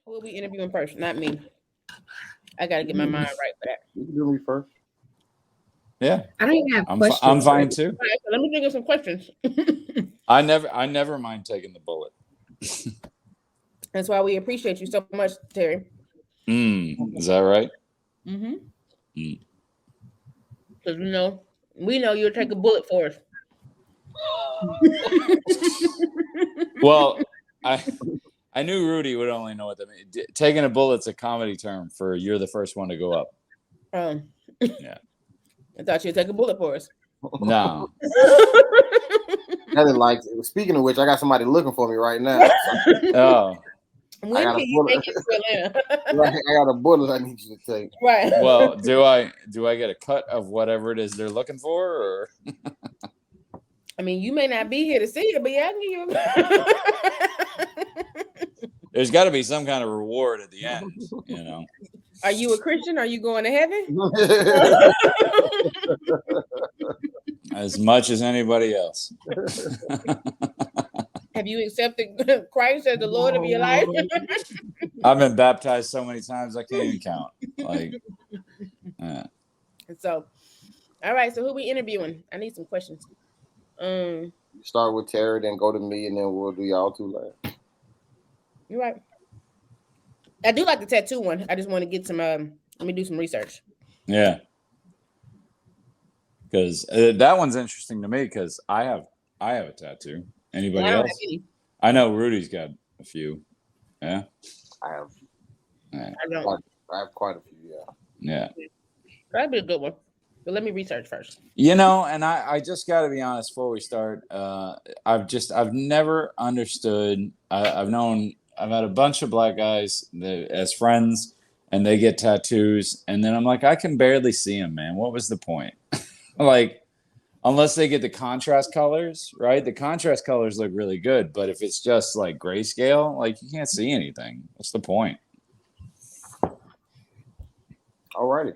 Who will we interviewing first? Not me. I gotta get my mind right for that. You can do me first. Yeah, I don't even have questions. I'm fine too. All right, so let me think of some questions. I never mind taking the bullet. That's why we appreciate you so much, Terry. Is that right? Mm-hmm. Because we know you'll take a bullet for us. Well, I knew Rudy would only know what that means. Taking a bullet's a comedy term for you're the first one to go up. Yeah. I thought you'd take a bullet for us. No. Kellie likes it. Speaking of which, I got somebody looking for me right now. Oh. When can you make it to Atlanta? Right, I got a bullet I need you to take. Right. Well, do I get a cut of whatever it is they're looking for, or? I mean, you may not be here to see it, but yeah, I can give you. There's got to be some kind of reward at the end, Are you a Christian? Are you going to heaven? As much as anybody else. Have you accepted Christ as the Lord of your life? I've been baptized so many times I can't even count. So, all right. So who we interviewing? I need some questions. Start with Terry, then go to me, and then we'll do y'all two last. You're right. I do like the tattoo one. I just want to get some. Let me do some research. Yeah. Because that one's interesting to me because I have a tattoo. Anybody else? I know Rudy's got a few. Yeah. I have. I don't. I have quite a few. Yeah. That'd be a good one. But let me research first. And I just got to be honest before we start. I've never understood. I've had a bunch of black guys as friends, and they get tattoos, and then I'm like, I can barely see them, man. What was the point? Unless they get the contrast colors, right? The contrast colors look really good, but if it's just like grayscale, you can't see anything. What's the point? Alrighty.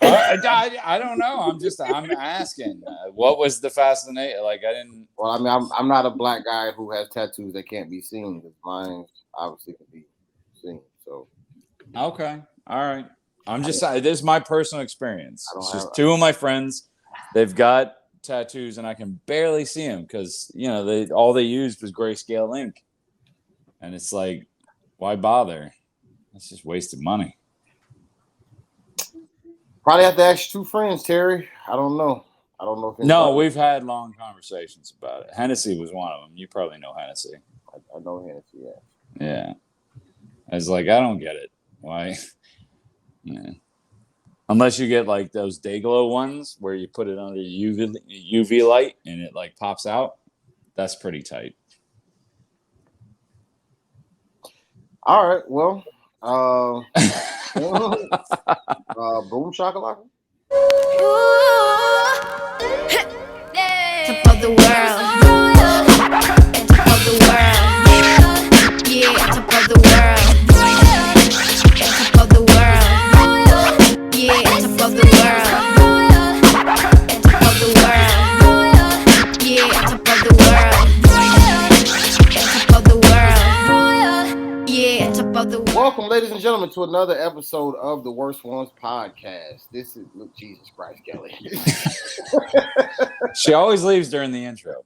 I don't know. I'm asking. What was the fascination? I didn't. Well, I mean, I'm not a black guy who has tattoos that can't be seen. Because mine obviously can be seen. So. Okay. All right. This is my personal experience. It's just two of my friends. They've got tattoos, and I can barely see them because all they used was grayscale ink, and it's like, why bother? It's just wasted money. Probably have to ask two friends, Terry. I don't know. No, we've had long conversations about it. Hennessy was one of them. You probably know Hennessy. I know Hennessy, yeah. Yeah. I was like, I don't get it. Why? Yeah. Unless you get those Dayglow ones where you put it under UV light and it pops out. That's pretty tight. All right. Well, boom shakalaka. Top of the world. Top of the world. Yeah, top of the world. Top of the world. Yeah, top of the world. Top of the world. Yeah, top of the world. Top of the world. Yeah, top of the world. Welcome, ladies and gentlemen, to another episode of the Worst Ones podcast. This is Jesus Christ, Kellie. She always leaves during the intro.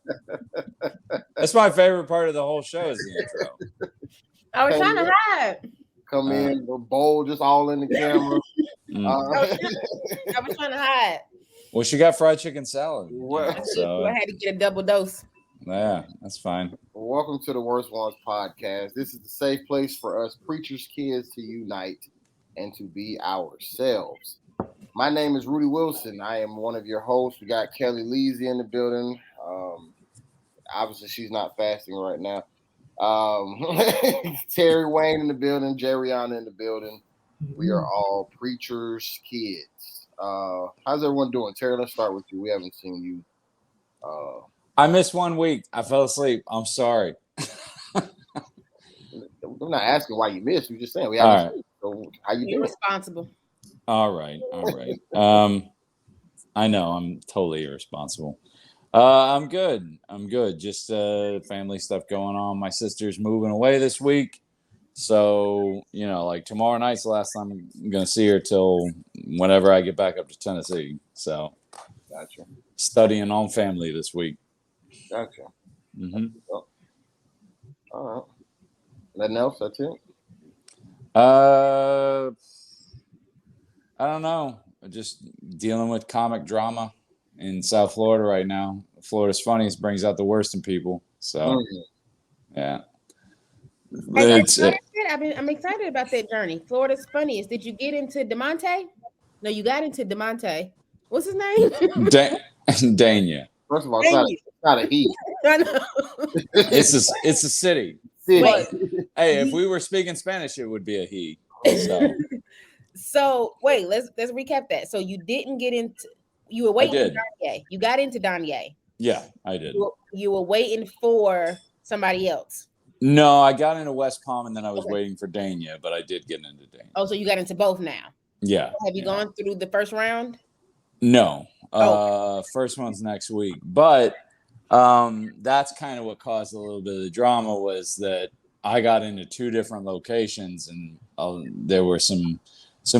That's my favorite part of the whole show is the intro. I was trying to hide. Come in, the bowl just all in the camera. I was trying to hide. Well, she got fried chicken salad. So I had to get a double dose. Yeah, that's fine. Welcome to the Worst Ones podcast. This is the safe place for us preachers' kids to unite and to be ourselves. My name is Rudy Wilson. I am one of your hosts. We got Kellie Leasy in the building. Obviously, she's not fasting right now. Terry Wayne in the building. Jerriana in the building. We are all preachers' kids. How's everyone doing? Terry, let's start with you. We haven't seen you. I missed 1 week. I fell asleep. I'm sorry. I'm not asking why you missed. We're just saying we haven't seen you. So how you doing? You're responsible. All right. I know I'm totally irresponsible. I'm good. Just family stuff going on. My sister's moving away this week, So, like tomorrow night's the last time I'm going to see her till whenever I get back up to Tennessee. So, Gotcha. Studying on family this week. Gotcha. Mm-hmm. All right. Nothing else? That's it? I don't know. Just dealing with comic drama in South Florida right now. Florida's Funniest brings out the worst in people. So, yeah. I'm excited about that journey. Florida's Funniest. Did you get into DeMonte? No, you got into DeMonte. What's his name? Dania. First of all, it's not a he. I know. It's a city. But, hey, if we were speaking Spanish, it would be a he. So wait, let's recap that. So you didn't get into. You were waiting for Danye. You got into Danye. Yeah, I did. You were waiting for somebody else. No, I got into West Palm and then I was waiting for Dania, but I did get into Dania. Oh, so you got into both now? Yeah. Have you gone through the first round? No. First one's next week. But that's kind of what caused a little bit of the drama was that I got into two different locations and there were some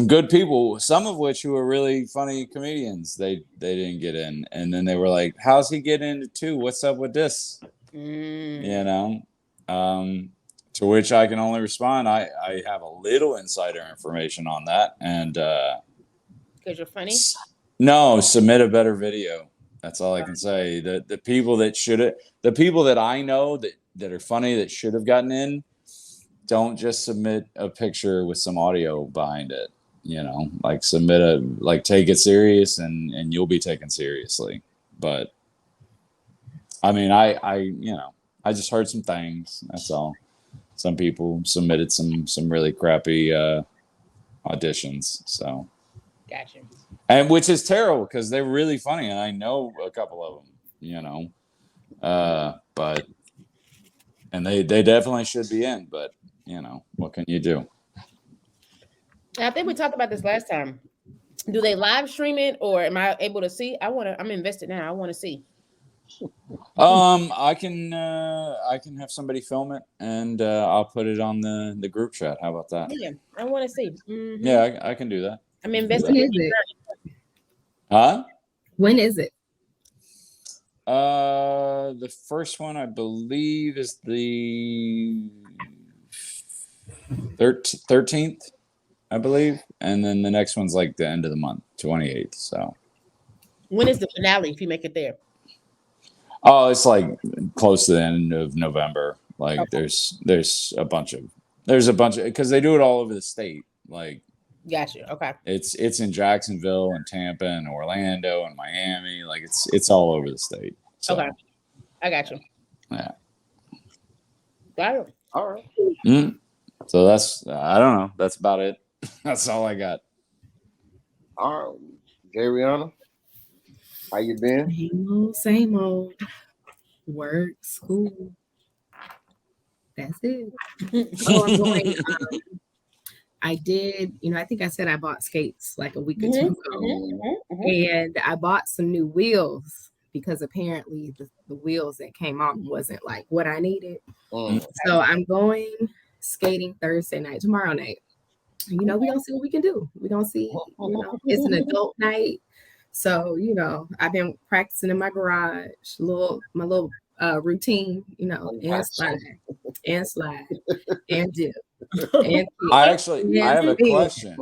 good people, some of which who were really funny comedians. They didn't get in. And then they were like, how's he getting into two? What's up with this? To which I can only respond, I have a little insider information on that. And because you're funny? No, submit a better video. That's all I can say. The people that I know that are funny that should have gotten in, don't just submit a picture with some audio behind it. Like take it serious and you'll be taken seriously. But I mean, I just heard some things. That's all. Some people submitted some really crappy auditions. So, gotcha. And which is terrible because they're really funny, and I know a couple of them. But they definitely should be in. But what can you do? I think we talked about this last time. Do they live stream it, or am I able to see? I'm invested now. I want to see. I can have somebody film it and I'll put it on the group chat. How about that? Yeah, I want to see. Mm-hmm. Yeah, I can do that. I'm invested. When is it? Huh? When is it? The first one I believe is the 13th, I believe, and then the next one's like the end of the month, 28th. So when is the finale? If you make it there. Oh, it's like close to the end of November. Like there's a bunch of because they do it all over the state. Like, gotcha. Okay. It's in Jacksonville and Tampa and Orlando and Miami. Like it's all over the state. So, okay, I got you. Yeah. Got it. All right. Mm-hmm. So that's I don't know. That's about it. That's all I got. All right, Jariana. How you been? Same old. Work, school. That's it. I'm going. I did, I think I said I bought skates like a week or two ago. And I bought some new wheels because apparently the wheels that came on wasn't like what I needed. So I'm going skating Thursday night, tomorrow night. We're going to see what we can do. We're going to see, it's an adult night. So, I've been practicing in my garage, my little routine, and slide and dip. I have a question.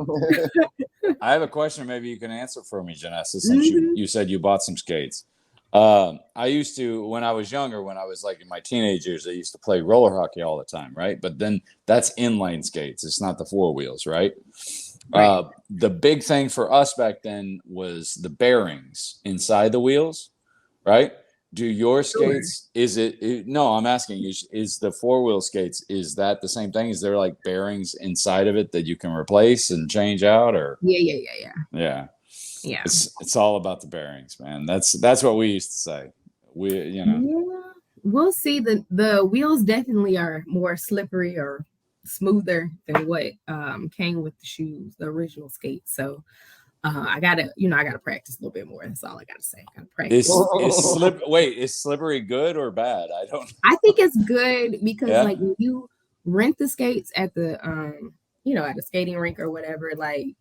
I have a question. Maybe you can answer for me, Janessa, since you said you bought some skates. I used to, when I was younger, when I was like in my teenage years, I used to play roller hockey all the time, right? But then that's inline skates. It's not the four wheels, right? The big thing for us back then was the bearings inside the wheels, right? Do your skates, no, I'm asking you, is the four-wheel skates, is that the same thing? Is there like bearings inside of it that you can replace and change out or? Yeah. It's all about the bearings, man. That's what we used to say. Yeah, we'll see. The wheels definitely are more slippery or smoother than what came with the shoes, the original skates. So I gotta practice a little bit more. That's all I gotta say. I gotta practice. Is slippery good or bad? I don't know. I think it's good because like when you rent the skates at the at a skating rink or whatever. Like,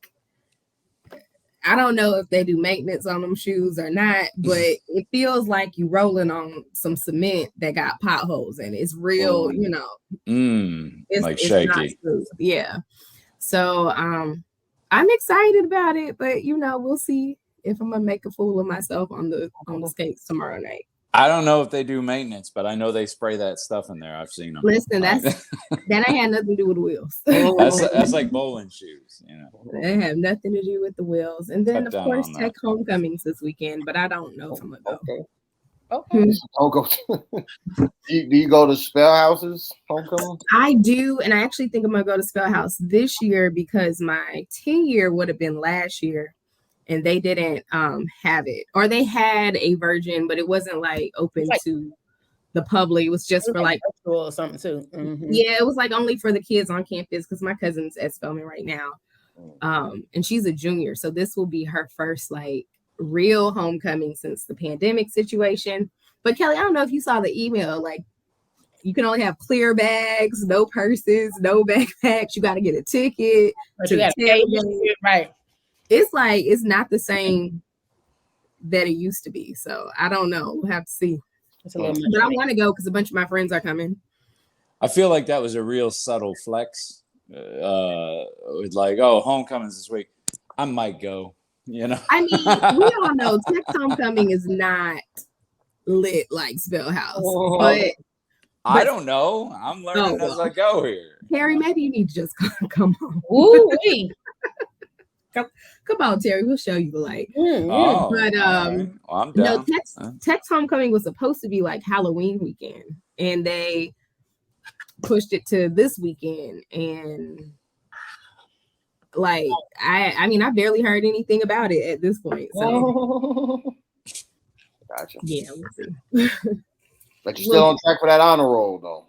I don't know if they do maintenance on them shoes or not, but it feels like you rolling on some cement that got potholes and it's real, Like it's shaky. not smooth. Yeah. So I'm excited about it, but we'll see if I'm gonna make a fool of myself on the skates tomorrow night. I don't know if they do maintenance, but I know they spray that stuff in there. I've seen them. Listen, that ain't had nothing to do with the wheels. that's like bowling shoes, They have nothing to do with the wheels. And then, Cut of down course, on Tech that. homecomings this weekend, but I don't know if I'm gonna go. Okay. Don't go. Do you go to Spell House's homecoming? I do, and I actually think I'm gonna go to Spell House this year because my 10-year would have been last year, and they didn't have it, or they had a version, but it wasn't like open to the public. It was just for like or something too. Mm-hmm. Yeah, it was like only for the kids on campus because my cousin's at Spelman right now, and she's a junior, so this will be her first like real homecoming since the pandemic situation. But Kelly, I don't know if you saw the email, like you can only have clear bags, no purses, no backpacks. You got to get a ticket Right. It's like it's not the same that it used to be. So I don't know. We'll have to see. It's a little much. But I want to go because a bunch of my friends are coming. I feel like that was a real subtle flex. Like, oh, homecoming's this week. I might go. I mean, we all know Tech homecoming is not lit like Spell House, but I don't know. I'm learning as I go here. Terry, maybe you need to just come on. Ooh-wee. Come on, Terry. We'll show you the light. Oh, But right. Well, I'm down. Tech's homecoming was supposed to be like Halloween weekend, and they pushed it to this weekend. And like, I mean, I barely heard anything about it at this point. So, Gotcha. Yeah, we'll see. But you're still on track for that honor roll, though.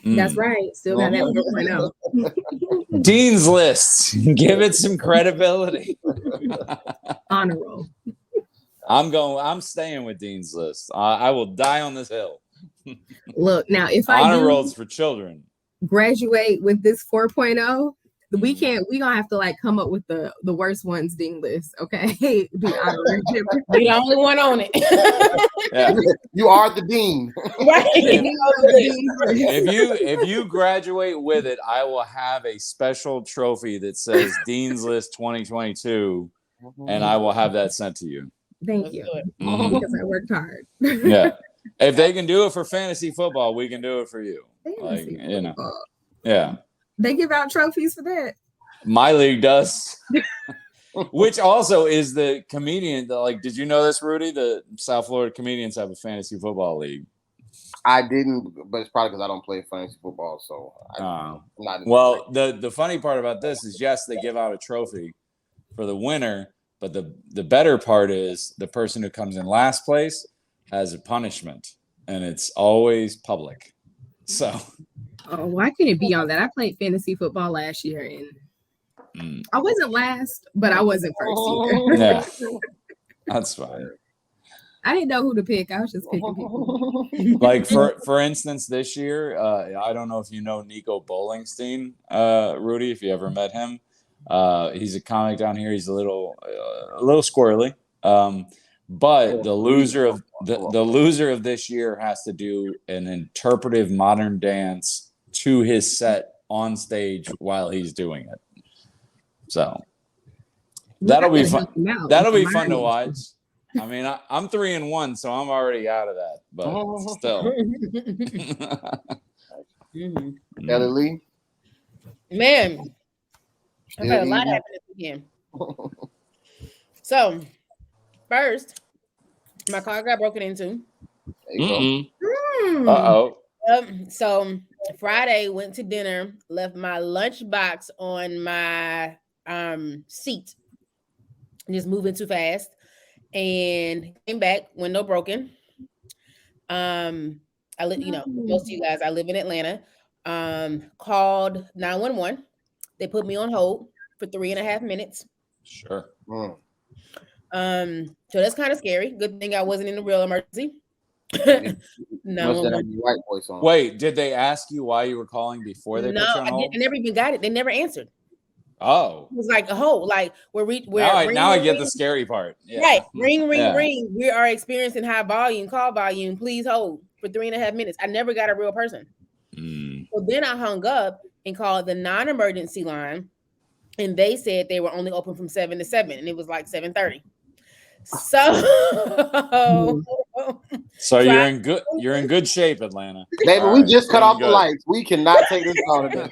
That's right. Still got that 4.0. Dean's List. Give it some credibility. Honor roll. I'm staying with Dean's List. I will die on this hill. Look, now if honor rolls for children graduate with this 4.0, we gonna have to like come up with the worst ones Dean list, okay? Be the only one on it. Yeah. You are the dean. Right. If you graduate with it, I will have a special trophy that says Dean's List 2022, and I will have that sent to you. Thank you. Because I worked hard. Yeah. If they can do it for fantasy football, we can do it for you. Yeah. They give out trophies for that. My league does. Which also is the comedian. Like, did you know this, Rudy? The South Florida comedians have a fantasy football league. I didn't, but it's probably because I don't play fantasy football. So, I'm not. Well, the funny part about this is, yes, they give out a trophy for the winner, but the better part is the person who comes in last place has a punishment, and it's always public. So. Oh, why couldn't it be on that? I played fantasy football last year, and I wasn't last, but I wasn't first either. Yeah, that's fine. I didn't know who to pick. I was just picking people. Like for instance, this year, I don't know if you know Nico Bolingstein, Rudy, if you ever met him. He's a comic down here. He's a little squirrely. But the loser of this year has to do an interpretive modern dance to his set on stage while he's doing it. So that'll be fun. That'll be fun to watch. I mean, I'm 3-1, so I'm already out of that. But still, Kellie Lee, man, I've had a lot happen this weekend. So first, my car got broken into. Uh-oh. So Friday, went to dinner, left my lunchbox on my seat, just moving too fast, and came back, window broken. I live, most of you guys, I live in Atlanta. Called 911. They put me on hold for 3.5 minutes. Sure. So that's kind of scary. Good thing I wasn't in a real emergency. No, Must have had your white voice on. Wait, did they ask you why you were calling before they no, put you on hold? I never even got it. They never answered. Oh, It was like a whole like we're now I get the scary part. Yeah. Right. Ring, ring, Yeah. ring. We are experiencing high volume, call volume. Please hold for 3.5 minutes. I never got a real person. Mm. So then I hung up and called the non-emergency line, and they said they were only open from 7 to 7, and it was like 7:30. So So you're in good shape, Atlanta. Baby, we just cut off the lights. We cannot take this call today.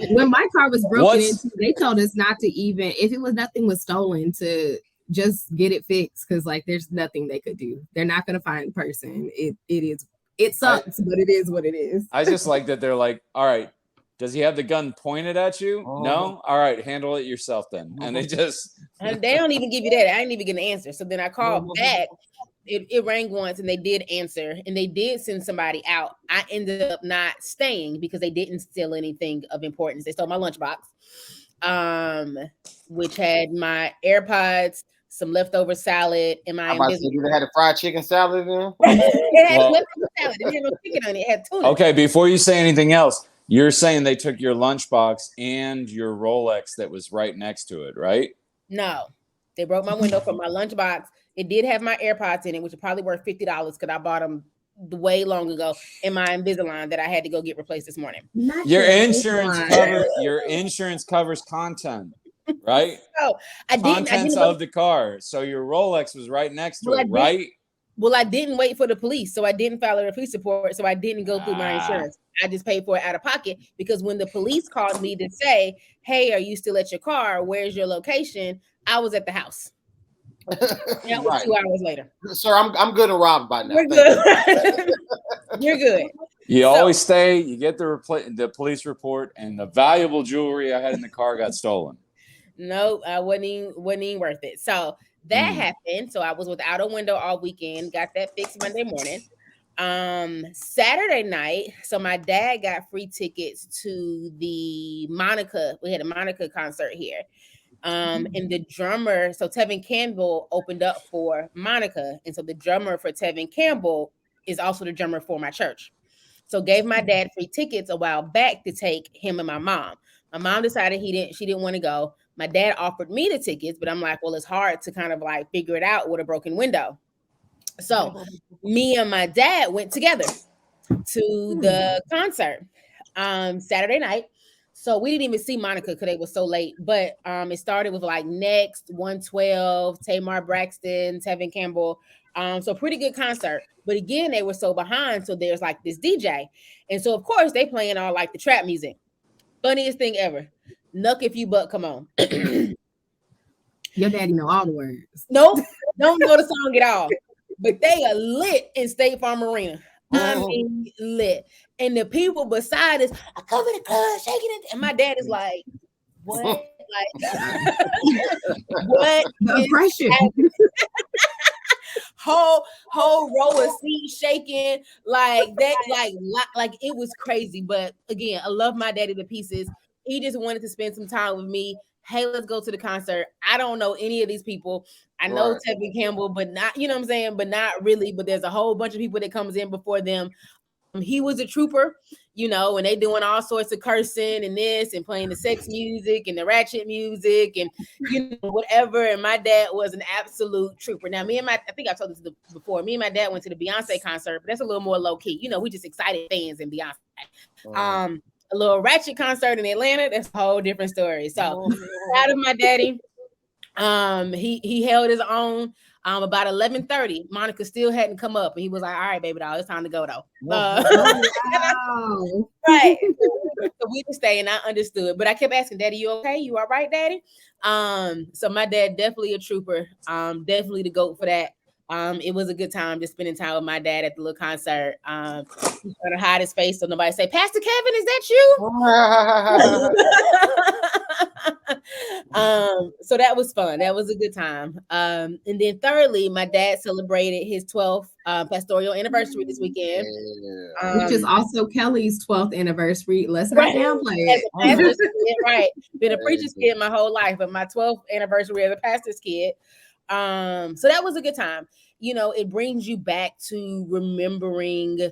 When my car was broken into, they told us not to even, if it was nothing was stolen, to just get it fixed, because like there's nothing they could do. They're not gonna find the person. It sucks, but it is what it is. I just like that they're like, all right, does he have the gun pointed at you? No? All right, handle it yourself then. And they don't even give you that. I didn't even get an answer. So then I called back. It rang once and they did answer, and they did send somebody out. I ended up not staying because they didn't steal anything of importance. They stole my lunchbox, which had my AirPods, some leftover salad, and my you had a fried chicken salad in? It had leftover salad. It didn't have no chicken on it. It had tuna. Okay, before you say anything else, you're saying they took your lunchbox and your Rolex that was right next to it, right? No, they broke my window from my lunchbox. It did have my AirPods in it, which are probably worth $50 because I bought them way long ago, in my Invisalign that I had to go get replaced this morning. Your insurance covers content, right? So I didn't of the car. So your Rolex was right next to it, right? Well, I didn't wait for the police, so I didn't file a police report, so I didn't go through my insurance. I just paid for it out of pocket because when the police called me to say, "Hey, are you still at your car? Where's your location?" I was at the house. That was 2 hours later. Sir, I'm good and robbed by now. We're good. You're good. You always stay. You get the police report, and the valuable jewelry I had in the car got stolen. No, I wasn't even worth it. So that happened. So I was without a window all weekend. Got that fixed Monday morning. Saturday night. So my dad got free tickets to the Monica. We had a Monica concert here. And the drummer, so Tevin Campbell opened up for Monica, and so the drummer for Tevin Campbell is also the drummer for my church. So gave my dad free tickets a while back to take him and my mom. My mom decided she didn't want to go. My dad offered me the tickets, but I'm like, well, it's hard to kind of like figure it out with a broken window. So me and my dad went together to the concert Saturday night. So we didn't even see Monica because it was so late. But it started with like Next, 112, Tamar Braxton, Tevin Campbell. So pretty good concert. But again, they were so behind. So there's like this DJ. And so, of course, they playing all like the trap music. Funniest thing ever. Nuck if you buck, come on. Your daddy know all the words. Nope. Don't know the song at all. But they are lit in State Farm Arena. I mean, lit. And the people beside us, I come in the club, shaking it. And my dad is like, what? Like, what? The oppression. whole row of seats shaking like that, like it was crazy. But again, I love my daddy to pieces. He just wanted to spend some time with me. Hey, let's go to the concert. I don't know any of these people. I know Tevin Campbell, but not, you know what I'm saying, but not really. But there's a whole bunch of people that comes in before them. He was a trooper, you know, and they doing all sorts of cursing and this and playing the sex music and the ratchet music and, you know, whatever. And my dad was an absolute trooper. Now, I think I told this before, me and my dad went to the Beyonce concert, but that's a little more low key. You know, we just excited fans in Beyonce. A little ratchet concert in Atlanta, that's a whole different story. So proud of my daddy. He held his own. About 11:30, Monica still hadn't come up, and he was like, "All right, baby doll, it's time to go though." Wow. Right. So we just stay, and I understood, but I kept asking, "Daddy, you okay? You all right, Daddy?" So my dad definitely a trooper. Definitely the GOAT for that. It was a good time just spending time with my dad at the little concert. He's trying to hide his face so nobody say, "Pastor Kevin, is that you?" So that was fun. That was a good time. And then thirdly, my dad celebrated his 12th pastoral anniversary this weekend. Which is also Kellie's 12th anniversary. Let's not downplay it. Right. Been a preacher's kid my whole life, but my 12th anniversary as a pastor's kid. So that was a good time. it brings you back to remembering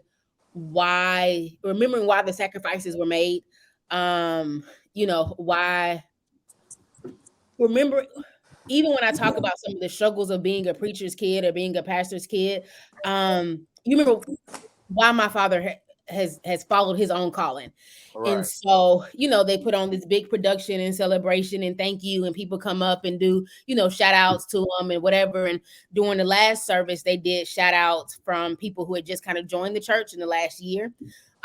why the sacrifices were made. Why remember even when I talk about some of the struggles of being a preacher's kid or being a pastor's kid, you remember why my father has followed his own calling. Right. And so, they put on this big production and celebration and thank you, and people come up and do, shout outs to them and whatever. And during the last service, they did shout outs from people who had just kind of joined the church in the last year.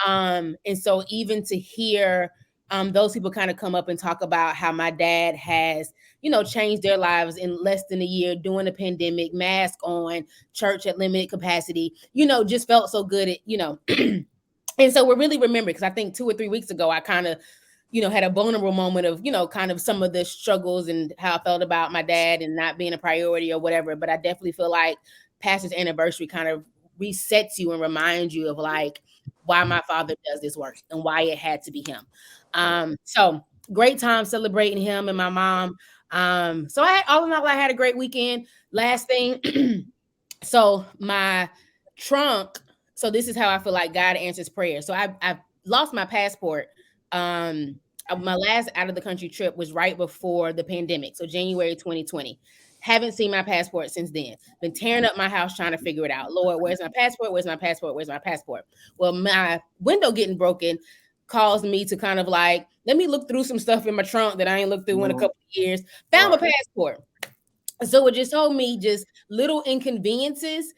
And so even to hear those people kind of come up and talk about how my dad has, changed their lives in less than a year during the pandemic, mask on, church at limited capacity, just felt so good at, and so we're really remembering, because I think 2 or 3 weeks ago, I kind of, had a vulnerable moment of, kind of some of the struggles and how I felt about my dad and not being a priority or whatever. But I definitely feel like Pastor's Anniversary kind of resets you and reminds you of like why my father does this work and why it had to be him. So great time celebrating him and my mom. So all in all, I had a great weekend. Last thing, so my trunk. So this is how I feel like God answers prayer. So I've lost my passport. My last out of the country trip was right before the pandemic. So January 2020. Haven't seen my passport since then. Been tearing up my house trying to figure it out. Lord, where's my passport? Where's my passport? Where's my passport? Well, my window getting broken caused me to kind of like, let me look through some stuff in my trunk that I ain't looked through in a couple of years. Found my passport. So it just told me just little inconveniences,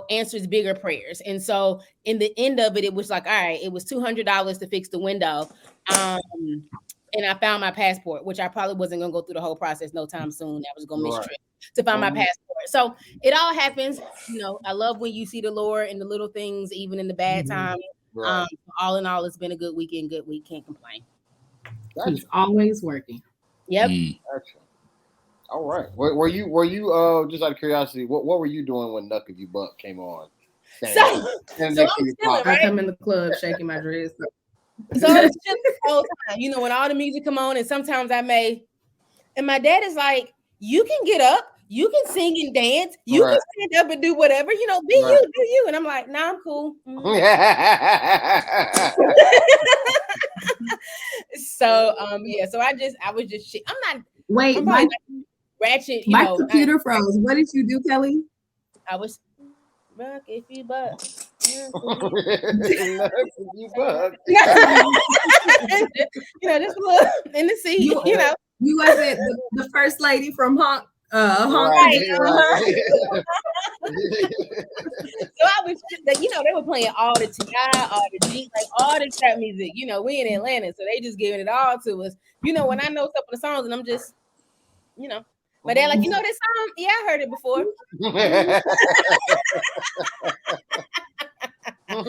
answers bigger prayers. And so in the end of it, it was like, all right, it was $200 to fix the window. And I found my passport, which I probably wasn't going to go through the whole process no time soon. I was going to miss trip to find my passport. So it all happens. I love when you see the Lord in the little things, even in the bad times. Right. All in all, it's been a good weekend, good week. Can't complain. He's always working. Yep. Gotcha. All right. Were you just out of curiosity, what were you doing when Knuck If You Buck came on? So I'm chilling, right? I come in the club shaking my dress. So I was chilling the whole time, when all the music come on, and sometimes I may, and my dad is like, you can get up, you can sing and dance, you can stand up and do whatever, be you, do you. And I'm like, nah, I'm cool. So so I was just shit. I'm not my ratchet. My computer froze. What did you do, Kelly? I was Buck if you buck. If you buck. Just a little in the seat. You wasn't the first lady from Honk. Right. So I was, they were playing all the T.I., all the G, like all the trap music. We in Atlanta, so they just giving it all to us. When I know some of the songs, and I'm just, but they're like, this song? Yeah, I heard it before.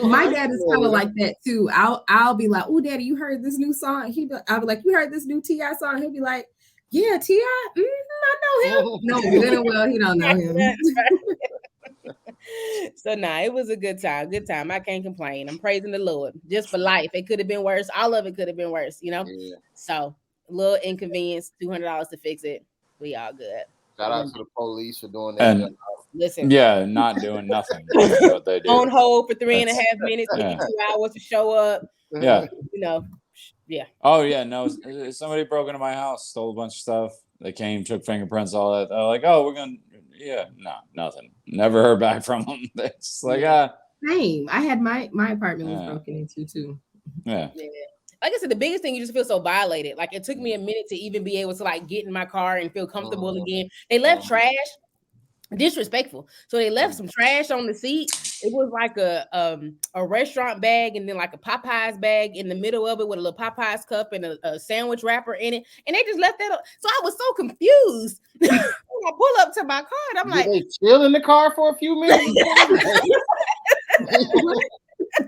My dad is kind of like that too. I'll be like, "Oh, Daddy, you heard this new song?" I'll be like, "You heard this new T.I. song?" He'll be like, "Yeah, T.I. I know him." No, good and well, he don't know him. So it was a good time. Good time. I can't complain. I'm praising the Lord just for life. It could have been worse. All of it could have been worse. Yeah. So a little inconvenience, $200 to fix it. We all good. Shout out to the police for doing that. And listen, not doing nothing. What they do. On hold for 3.5 minutes, 2 hours to show up. Yeah. Yeah. Oh yeah, no. Somebody broke into my house, stole a bunch of stuff. They came, took fingerprints, all that. They're like, "Oh, we're gonna." Yeah, no, nothing. Never heard back from them. It's like same. I had my apartment was broken into too. Yeah. Like I said, the biggest thing, you just feel so violated. Like it took me a minute to even be able to like get in my car and feel comfortable again. They left trash, disrespectful. So they left some trash on the seat. It was like a restaurant bag and then like a Popeyes bag in the middle of it with a little Popeyes cup and a sandwich wrapper in it. And they just left that up. So I was so confused. When I pull up to my car and I'm like, they chill in the car for a few minutes.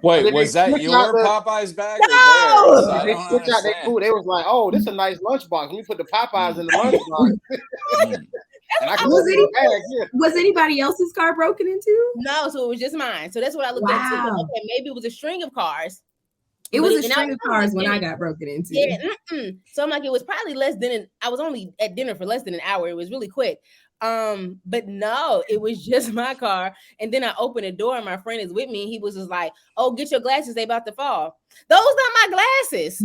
Wait, was that your Popeyes bag? No, they switched out their food. They was like, "Oh, this is a nice lunchbox. Let me put the Popeyes in the lunchbox." Was anybody else's car broken into? No, so it was just mine. So that's what I looked at too. Okay, maybe it was a string of cars. It was a and string of cars when I got broken into. Yeah. So I'm like, it was probably less than I was only at dinner for less than an hour. It was really quick. But no, it was just my car. And then I opened the door and my friend is with me. And he was just like, oh, get your glasses. They about to fall. Those not my glasses.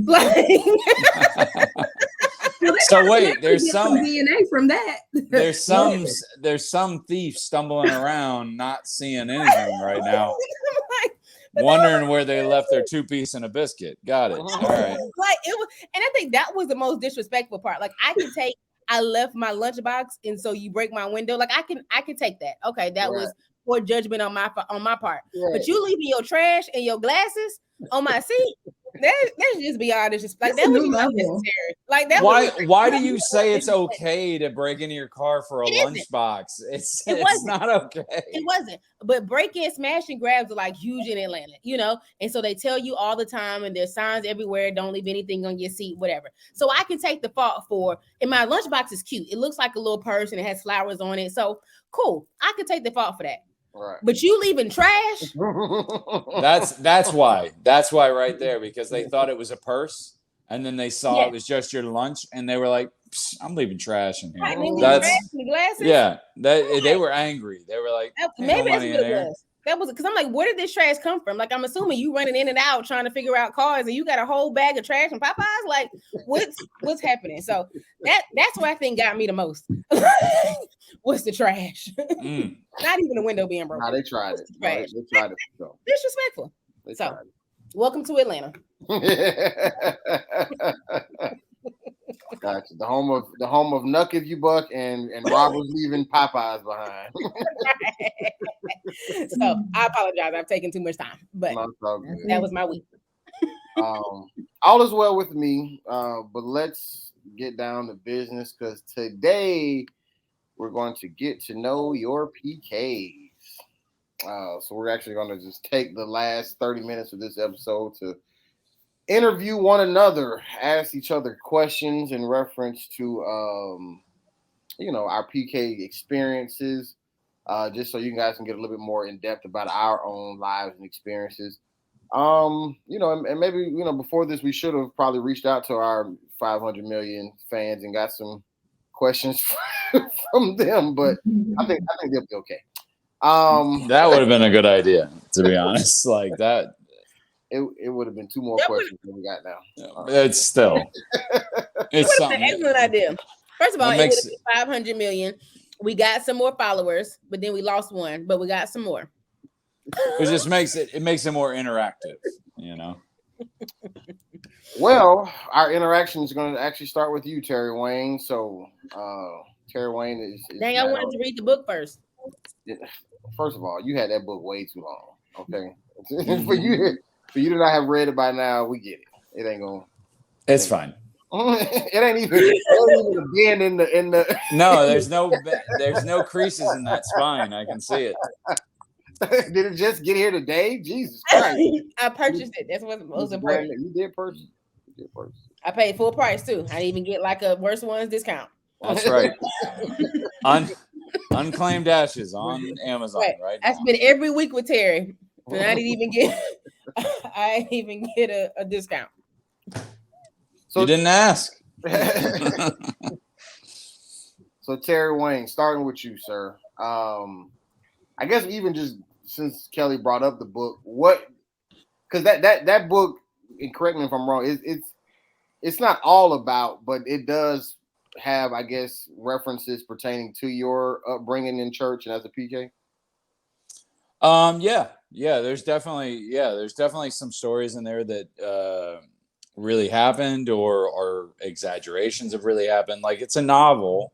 So wait, there's some DNA from that. There's some thief stumbling around, not seeing anything right now, wondering where they left their 2-piece and a biscuit. Got it. All right. Like it was, and I think that was the most disrespectful part. Like I left my lunchbox, and so you break my window. Like I can take that. Okay, that was poor judgment on my part. Right. But you leaving your trash and your glasses on my seat. That's just beyond disrespect. Like that was unnecessary. Like that. Why do you say it's okay to break into your car for a lunchbox? It's not okay. It wasn't. But break-in, smash and grabs are like huge in Atlanta, you know. And so they tell you all the time, and there's signs everywhere. Don't leave anything on your seat, whatever. So I can take the fault for. And my lunchbox is cute. It looks like a little purse and it has flowers on it. So cool. I could take the fault for that. Right. But you leaving trash? That's why. That's why right there, because they thought it was a purse, and then they saw it was just your lunch, and they were like, "I'm leaving trash in here." Right, that's trash in the glasses? Yeah. They were angry. They were like, maybe that's what it was. That was because I'm like, where did this trash come from? Like, I'm assuming you running in and out trying to figure out cars, and you got a whole bag of trash from Popeyes. Like, what's happening? So that's what I think got me the most. What's the trash? Not even the window being broken. No, they tried it. They tried it. So. Disrespectful. Welcome to Atlanta. Gotcha. The home of Nuck If You Buck and Rob was leaving Popeyes behind. So I apologize. I've taken too much time, but that was my week. All is well with me, but let's get down to business because today we're going to get to know your PKs. So we're actually going to just take the last 30 minutes of this episode to interview one another, ask each other questions in reference to, our PK experiences, just so you guys can get a little bit more in depth about our own lives and experiences. And maybe, before this, we should have probably reached out to our 500 million fans and got some questions from them, but I think they'll be okay. That would have been a good idea, to be honest. Like that. It would have been 2 more questions than we got now. It's still. It's an excellent idea. First of all, it would have been 500 million. We got some more followers, but then we lost one, but we got some more. It just makes it more interactive, Well, our interaction is going to actually start with you, Terry Wayne. So, Terry Wayne is Dang, I wanted to read the book first. First of all, you had that book way too long. Okay, for you to not have read it by now, we get it. It ain't going. It's fine. It ain't even a bend in the. No, there's no creases in that spine. I can see it. Did it just get here today? Jesus Christ! I purchased it. That's what's most important. You did purchase. I paid full price too. I didn't even get like a worst ones discount. That's right. Unclaimed Ashes on Amazon, right? I spent every week with Terry, and I didn't even get a discount. So you didn't ask. So Terry Wayne, starting with you, sir. I guess even just since Kellie brought up the book, because that book, and correct me if I'm wrong, it's not all about, but it does have, I guess, references pertaining to your upbringing in church and as a PK. There's definitely some stories in there that really happened or exaggerations have really happened. Like it's a novel,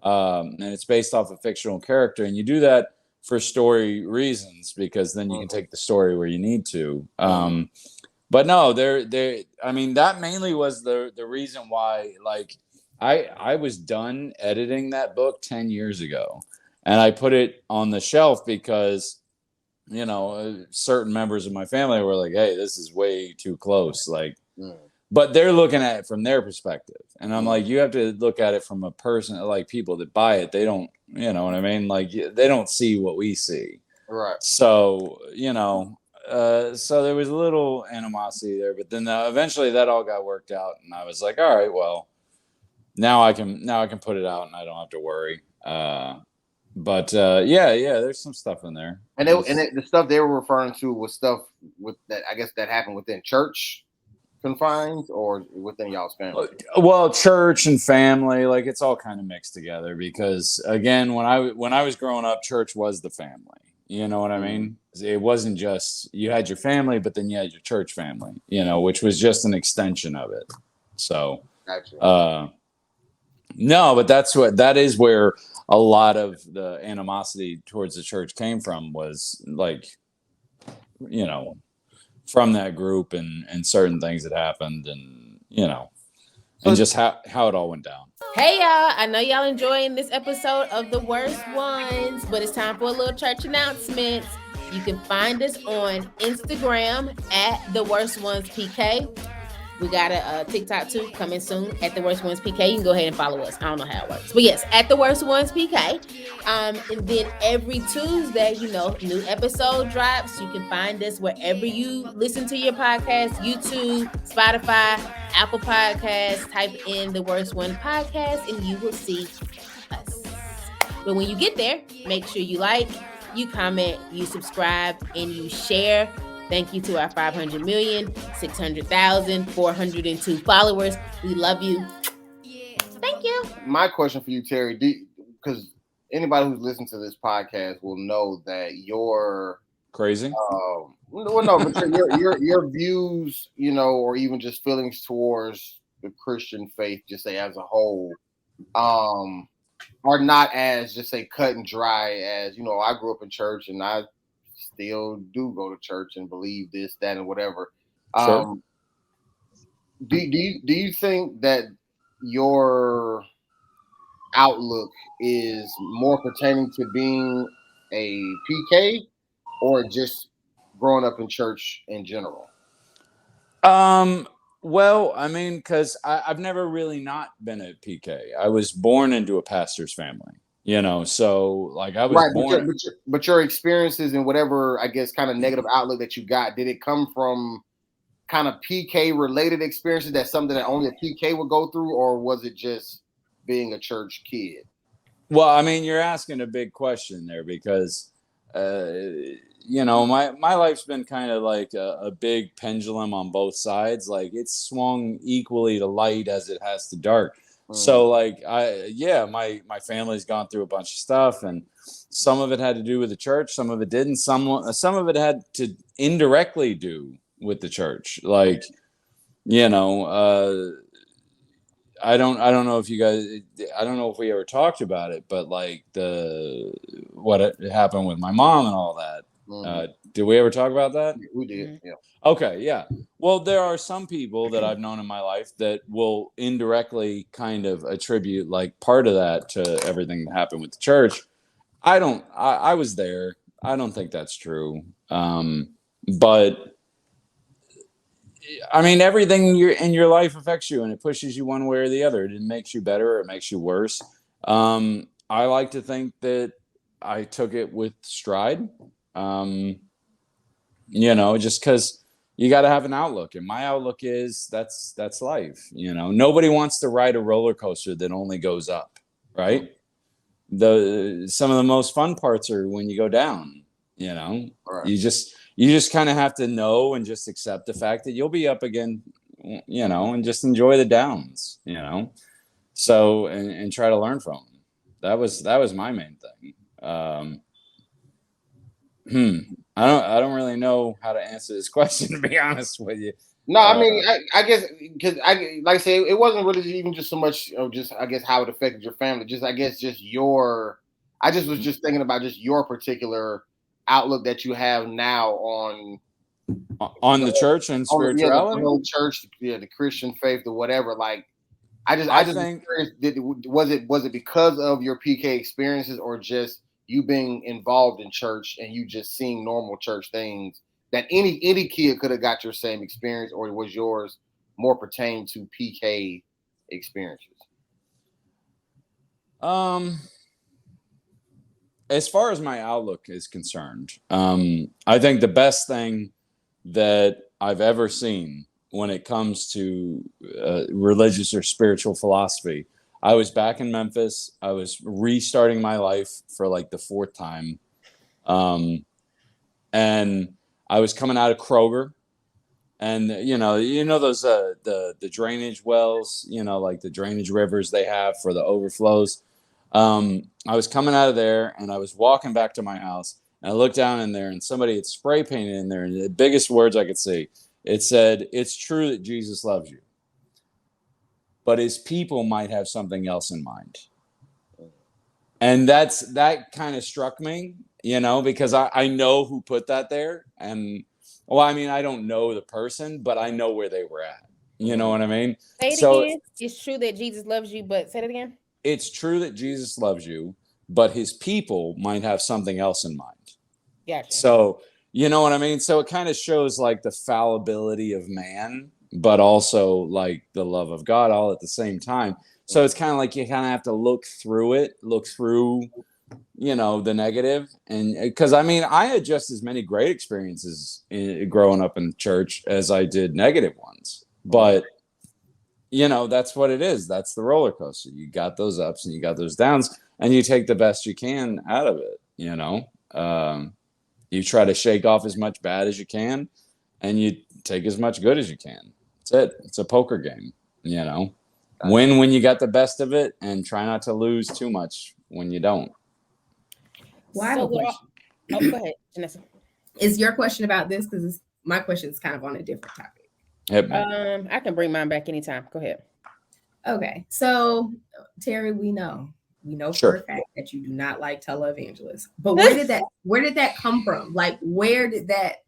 and it's based off a fictional character, and you do that for story reasons because then you can take the story where you need to. But no, that mainly was the reason why. Like I was done editing that book 10 years ago, and I put it on the shelf because certain members of my family were like, "Hey, this is way too close." Like. But they're looking at it from their perspective. And I'm like, you have to look at it from a person, like people that buy it. They don't, you know what I mean? Like they don't see what we see. Right. So, so there was a little animosity there, but then eventually that all got worked out, and I was like, all right, well, now I can put it out, and I don't have to worry. But yeah, there's some stuff in there. And the stuff they were referring to was stuff with that, I guess, that happened within church confines or within y'all's family. Well, church and family, like it's all kind of mixed together because again, when I was growing up, church was the family. You know what I mean? It wasn't just you had your family, but then you had your church family, which was just an extension of it. So, gotcha. No, but that is where a lot of the animosity towards the church came from was like, from that group and certain things that happened and, and just how it all went down. Hey y'all, I know y'all enjoying this episode of The Worst Ones, but it's time for a little church announcements. You can find us on Instagram at The Worst Ones PK. We got a TikTok too coming soon at The Worst Ones PK. You can go ahead and follow us. I don't know how it works, but yes, at The Worst Ones PK. And then every Tuesday, new episode drops. You can find us wherever you listen to your podcast: YouTube, Spotify, Apple Podcasts. Type in The Worst One Podcast, and you will see us. But when you get there, make sure you like, you comment, you subscribe, and you share. Thank you to our 500,600,402 followers. We love you. Thank you. My question for you, Terry, because anybody who's listened to this podcast will know that you're crazy. Well, no, but your views, or even just feelings towards the Christian faith, just say as a whole, are not as just say cut and dry as I grew up in church and I still do go to church and believe this, that, and whatever. Sure. Do you think that your outlook is more pertaining to being a PK or just growing up in church in general? Well, I mean, because I've never really not been a PK. I was born into a pastor's family. So like I was born. But your experiences and whatever, I guess, kind of negative outlook that you got, did it come from kind of PK related experiences? That's something that only a PK would go through, or was it just being a church kid? Well, I mean, you're asking a big question there because, my life's been kind of like a big pendulum on both sides. Like it's swung equally to light as it has to dark. So like my family's gone through a bunch of stuff, and some of it had to do with the church, some of it didn't. Some of it had to indirectly do with the church. Like, I don't know if you guys, I don't know if we ever talked about it, but like what happened with my mom and all that. Did we ever talk about that? We did. Yeah. Okay. Yeah. Well, there are some people that I've known in my life that will indirectly kind of attribute like part of that to everything that happened with the church. I was there. I don't think that's true. But I mean, everything in your life affects you and it pushes you one way or the other. It makes you better or it makes you worse. I like to think that I took it with stride. Just because you got to have an outlook, and my outlook is that's life. Nobody wants to ride a roller coaster that only goes up, right? Some of the most fun parts are when you go down. Right. You just kind of have to know and just accept the fact that you'll be up again, and just enjoy the downs, so and try to learn from them. That was my main thing. I don't really know how to answer this question, to be honest with you. No, I mean, I guess because like I say, it wasn't really even just so much of just I guess how it affected your family. Just I guess just your. I just was just thinking about just your particular outlook that you have now on the church and spirituality, the church, the Christian faith, or whatever. Like, I just think was it because of your PK experiences or just you being involved in church and you just seeing normal church things that any kid could have got your same experience, or was yours more pertaining to PK experiences? As far as my outlook is concerned, I think the best thing that I've ever seen when it comes to religious or spiritual philosophy. I was back in Memphis. I was restarting my life for like the 4th time. And I was coming out of Kroger, and you know those the drainage wells, like the drainage rivers they have for the overflows. I was coming out of there, and I was walking back to my house, and I looked down in there, and somebody had spray painted in there, and the biggest words I could see, it said, "It's true that Jesus loves you, but his people might have something else in mind." And that kind of struck me, because I know who put that there. And well, I mean, I don't know the person, but I know where they were at. You know what I mean? Say it again. It's true that Jesus loves you, but say it again. It's true that Jesus loves you, but his people might have something else in mind. Gotcha. So, you know what I mean? So it kind of shows like the fallibility of man, but also like the love of God all at the same time. So it's kind of like you kind of have to look through the negative. And because I mean, I had just as many great experiences growing up in church as I did negative ones. But, that's what it is. That's the roller coaster. You got those ups and you got those downs, and you take the best you can out of it. You try to shake off as much bad as you can, and you take as much good as you can. That's it. It's a poker game, Win when you got the best of it, and try not to lose too much when you don't. Well, I have a question. Go ahead, Janessa. Is your question about this? Because my question is kind of on a different topic. I can bring mine back anytime. Go ahead. Okay. So, Terry, we know Sure. for a fact that you do not like televangelists. But where did that come from? Like, where did that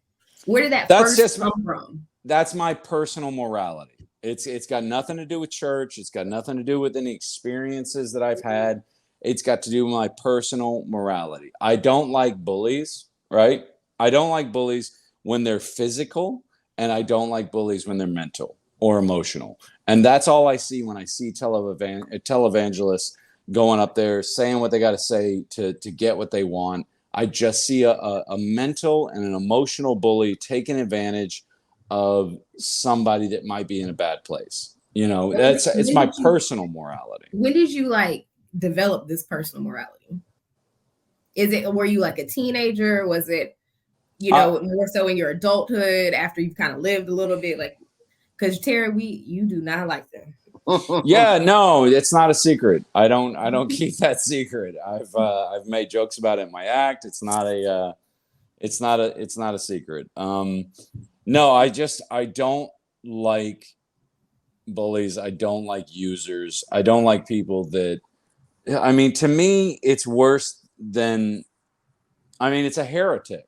first come from? That's my personal morality. It's got nothing to do with church. It's got nothing to do with any experiences that I've had. It's got to do with my personal morality. I don't like bullies, right? I don't like bullies when they're physical, and I don't like bullies when they're mental or emotional. And that's all I see when I see televangelists going up there saying what they got to say to get what they want. I just see a mental and an emotional bully taking advantage of somebody that might be in a bad place. It's my personal morality. When did you develop this personal morality? Were you like a teenager? Was it, more so in your adulthood after you've kind of lived a little bit? Because Terry, you do not like them. Yeah, no, it's not a secret. I don't keep that secret. I've made jokes about it in my act. It's not a secret. No, I don't like bullies. I don't like users. I don't like people that, I mean, to me, it's worse than, it's a heretic.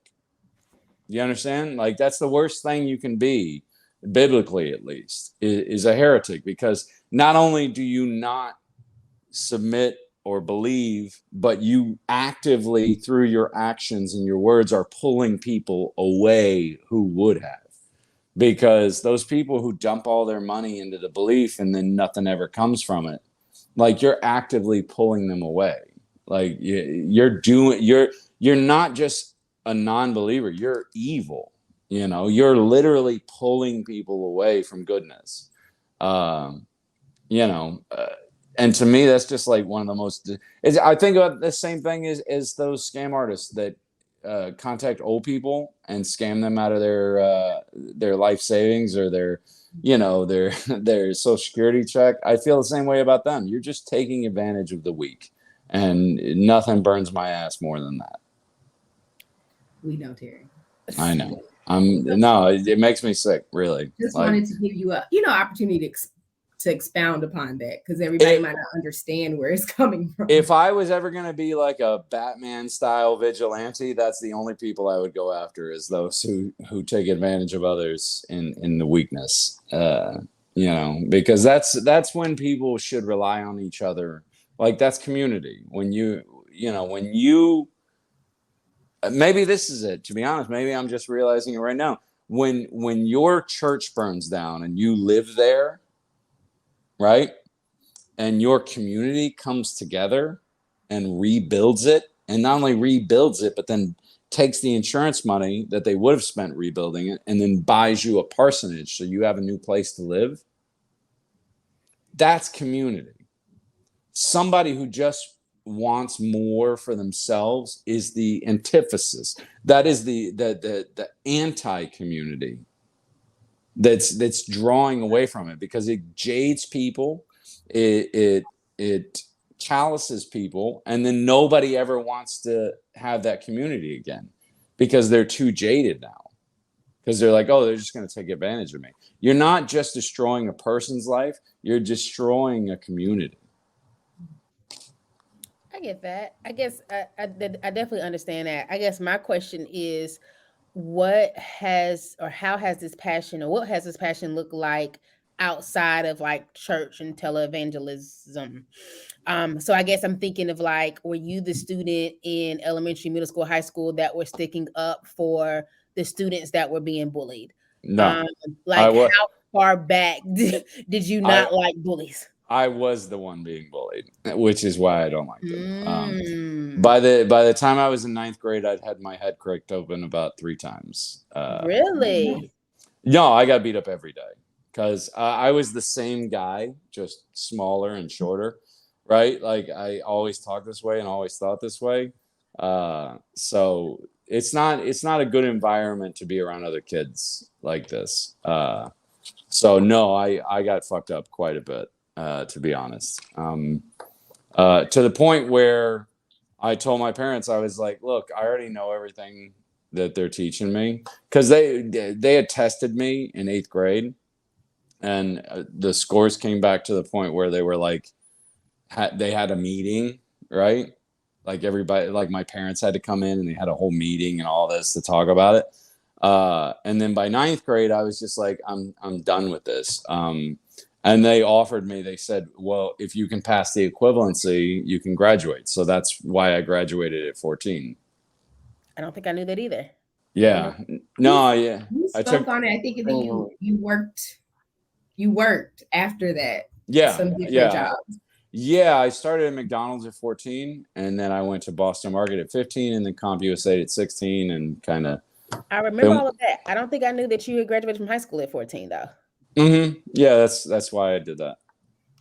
You understand? Like, that's the worst thing you can be, biblically at least, is a heretic, because not only do you not submit or believe, but you actively, through your actions and your words, are pulling people away who would have. Because those people who dump all their money into the belief and then nothing ever comes from it, like, you're actively pulling them away. Like, you're not just a non-believer, you're evil. You're literally pulling people away from goodness. And to me, that's just like one of the most, I think about the same thing as those scam artists that contact old people and scam them out of their life savings or their Social Security check. I feel the same way about them. You're just taking advantage of the weak, and nothing burns my ass more than that. We know, Terry. I know. It makes me sick, really. Just wanted to give you a opportunity to expound upon that, because everybody might not understand where it's coming from. If I was ever going to be like a Batman style vigilante, that's the only people I would go after, is those who take advantage of others in the weakness. Because that's when people should rely on each other. Like, that's community. When maybe this is it, to be honest, maybe I'm just realizing it right now. When your church burns down and you live there, right? And your community comes together and rebuilds it, and not only rebuilds it, but then takes the insurance money that they would have spent rebuilding it and then buys you a parsonage so you have a new place to live. That's community. Somebody who just wants more for themselves is the antithesis. That is the anti-community that's drawing away from it, because it jades people, it calluses people, and then nobody ever wants to have that community again because they're too jaded now. Because they're like, oh, they're just going to take advantage of me. You're not just destroying a person's life, you're destroying a community. I get that. I guess I definitely understand that. I guess my question is, what has or how has this passion, or what has this passion look like outside of like church and televangelism? So I guess I'm thinking of like, were you the student in elementary, middle school, high school that were sticking up for the students that were being bullied? No, Like how far back did you not like bullies? I was the one being bullied, which is why I don't like them. Mm. By the time I was in 9th grade, I'd had my head cracked open about 3 times. Really? No, I got beat up every day because I was the same guy, just smaller and shorter, right? Like I always talked this way and always thought this way. So it's not a good environment to be around other kids like this. So no, I got fucked up quite a bit. To be honest, to the point where I told my parents, I was like, look, I already know everything that they're teaching me, because they had tested me in 8th grade, and the scores came back to the point where they were like, they had a meeting, right? Like everybody, like my parents had to come in and they had a whole meeting and all this to talk about it. And then by 9th grade, I was just like, I'm done with this. And they offered me, they said, well, if you can pass the equivalency, you can graduate. So that's why I graduated at 14. I don't think I knew that either. Yeah. No, yeah. You spoke on it. I think that you worked after that. Yeah. Some different jobs. Yeah, I started at McDonald's at 14, and then I went to Boston Market at 15, and then CompUSA at 16, and kind of. I remember all of that. I don't think I knew that you had graduated from high school at 14, though. Yeah, that's why I did that.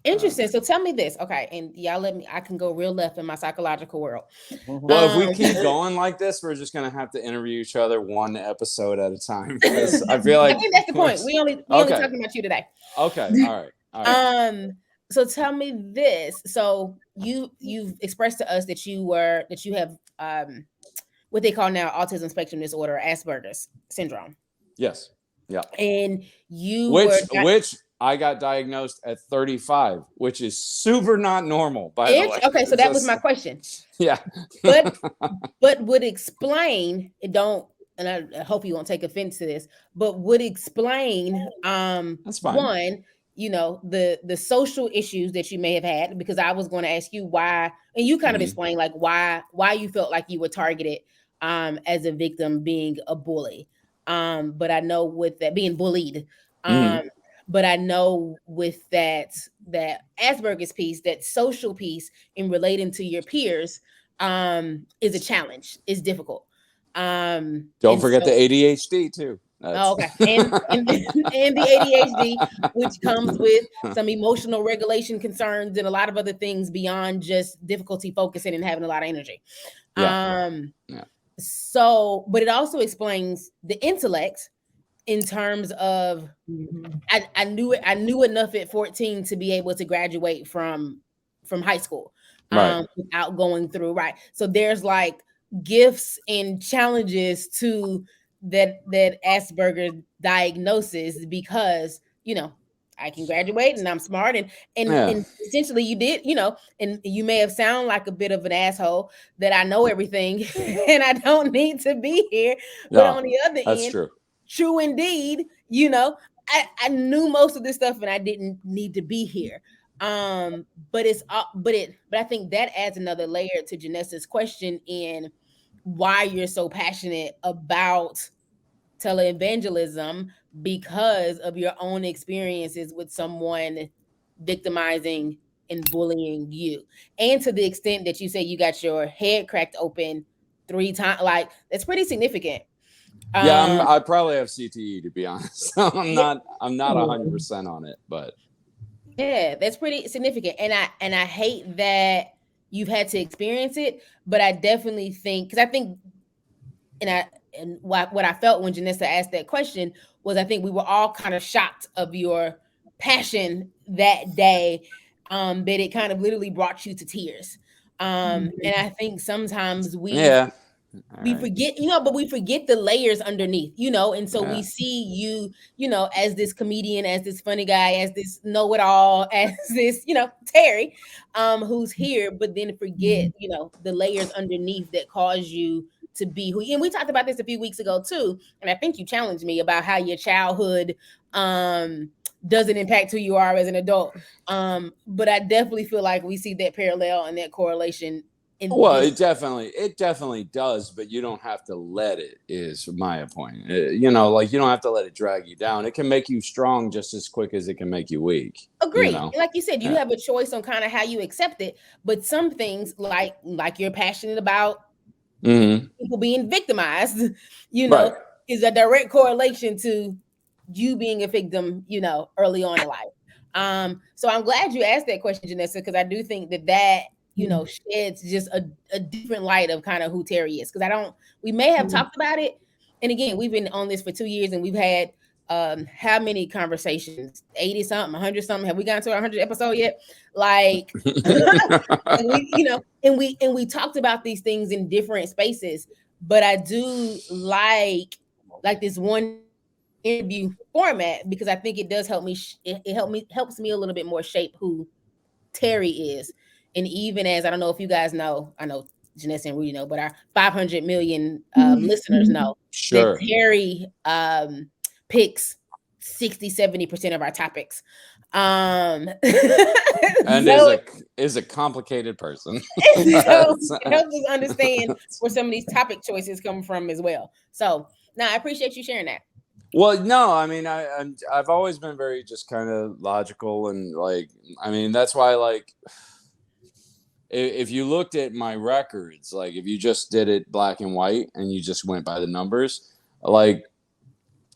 Interesting. So tell me this, okay? And y'all let me. I can go real left in my psychological world. Well, if we keep going like this, we're just gonna have to interview each other one episode at a time. I feel like I think that's the point. We only talking about you today. Okay. All right. So tell me this. So you've expressed to us that you have what they call now autism spectrum disorder, Asperger's syndrome. Yes. Yeah. And which I got diagnosed at 35, which is super not normal, by the way. Okay, so that was my question. Yeah. but would explain, it don't, and I hope you won't take offense to this, but would explain that's fine. One, the social issues that you may have had, because I was going to ask you why, and you kind of explained like why you felt like you were targeted as a victim, being a bully. But I know with that being bullied, but I know with that Asperger's piece, that social piece in relating to your peers, is a challenge. It's difficult. Don't forget the ADHD too. Oh, okay, and the ADHD, which comes with some emotional regulation concerns and a lot of other things beyond just difficulty focusing and having a lot of energy. Yeah. So, but it also explains the intellect in terms of I knew enough at 14 to be able to graduate from high school, without going through, right. So there's like gifts and challenges to that Asperger's diagnosis, because I can graduate and I'm smart and essentially you did, and you may have sound like a bit of an asshole that I know everything and I don't need to be here. But on the other end, true indeed, I knew most of this stuff and I didn't need to be here. But I think that adds another layer to Janessa's question in why you're so passionate about televangelism, because of your own experiences with someone victimizing and bullying you. And to the extent that you say you got your head cracked open 3 times. Like, that's pretty significant. I probably have CTE, to be honest. I'm Yeah. not 100% on it, but Yeah, that's pretty significant. And I hate that you've had to experience it, but I definitely think, because I think, and what I felt when Janessa asked that question was, I think we were all kind of shocked of your passion that day, that it kind of literally brought you to tears. And I think sometimes yeah. we All right. forget, but we forget the layers underneath, and so we see you, as this comedian, as this funny guy, as this know-it-all, as this, Terry, who's here, but then forget, the layers underneath that cause you to be who. And we talked about this a few weeks ago too, and I think you challenged me about how your childhood doesn't impact who you are as an adult. But I definitely feel like we see that parallel and that correlation in Well, this. it definitely does, but you don't have to let it, is my point. Like, you don't have to let it drag you down. It can make you strong just as quick as it can make you weak. Agree. Like you said, you have a choice on kind of how you accept it, but some things like you're passionate about people being victimized, Right. is a direct correlation to you being a victim, early on in life. So I'm glad you asked that question, Janessa, because I do think that sheds just a different light of kind of who Terry is. Because we may have talked about it. And again, we've been on this for 2 years and we've had how many conversations? 80 something, 100 something. Have we gotten to our 100th episode yet? Like, and we talked about these things in different spaces, but I do like this one interview format, because I think it does help me. It helps me a little bit more shape who Terry is. And even as, I don't know if you guys know, I know Janessa and Rudy know, but our 500 million listeners know Sure. that Terry picks 60-70% of our topics. And so, is a complicated person. So it helps us understand where some of these topic choices come from as well. So I appreciate you sharing that. Well, no, I mean, I've always been very just kind of logical, and like, I mean, that's why, like, if you looked at my records, like if you just did it black and white and you just went by the numbers, like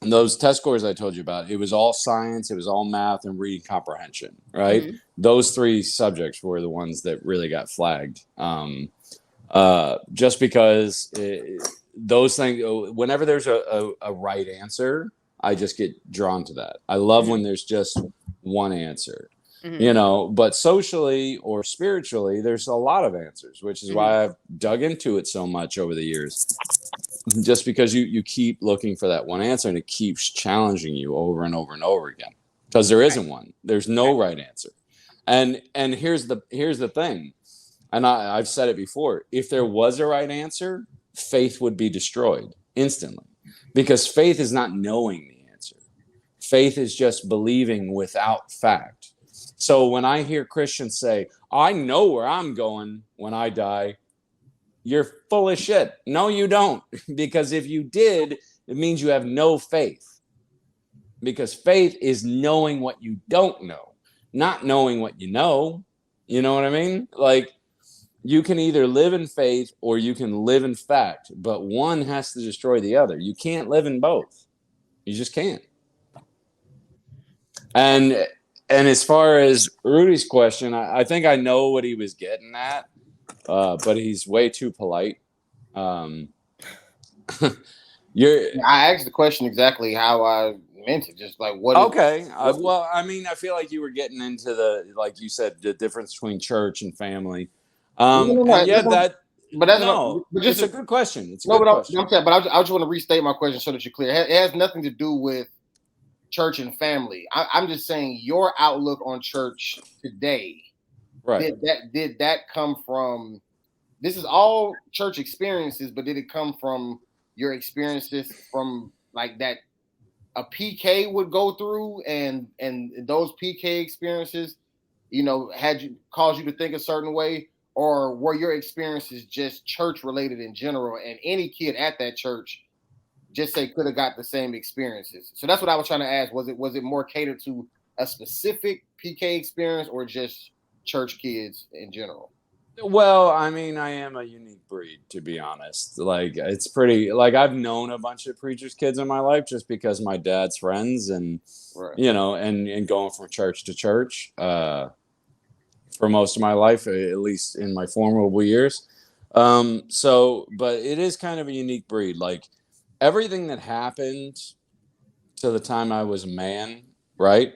those test scores I told you about, it was all science, it was all math and reading comprehension, right? Those 3 subjects were the ones that really got flagged. Just because those things, whenever there's a right answer, I just get drawn to that. I love when there's just one answer. But socially or spiritually, there's a lot of answers, which is why I've dug into it so much over the years. Just because you keep looking for that one answer, and it keeps challenging you over and over and over again, because there isn't one. There's no right answer. And here's the thing, and I've said it before: if there was a right answer, faith would be destroyed instantly, because faith is not knowing the answer. Faith is just believing without fact. So when I hear Christians say, I know where I'm going when I die, you're full of shit. No, you don't. Because if you did, it means you have no faith. Because faith is knowing what you don't know, not knowing what you know. You know what I mean? Like, you can either live in faith or you can live in fact, but one has to destroy the other. You can't live in both. You just can't. And as far as Rudy's question, I think I know what he was getting at, but he's way too polite. I asked the question exactly how I meant it, just like what. Okay. Well, I mean, I feel like you were getting into like you said, the difference between church and family. It's a good question. It's a good question. I just want to restate my question so that you're clear. It has nothing to do with church and family. I'm just saying your outlook on church today. Right. Did that come from? This is all church experiences, but did it come from your experiences from like that a PK would go through, and those PK experiences, had caused you to think a certain way, or were your experiences just church related in general, and any kid at that church just say could have got the same experiences? So that's what I was trying to ask. Was it more catered to a specific PK experience or just church kids in general? Well, I mean, I am a unique breed, to be honest. Like, it's pretty, like, I've known a bunch of preachers' kids in my life just because my dad's friends and, Right. and going from church to church for most of my life, at least in my formidable years. But it is kind of a unique breed. Like, everything that happened to the time I was a man, right?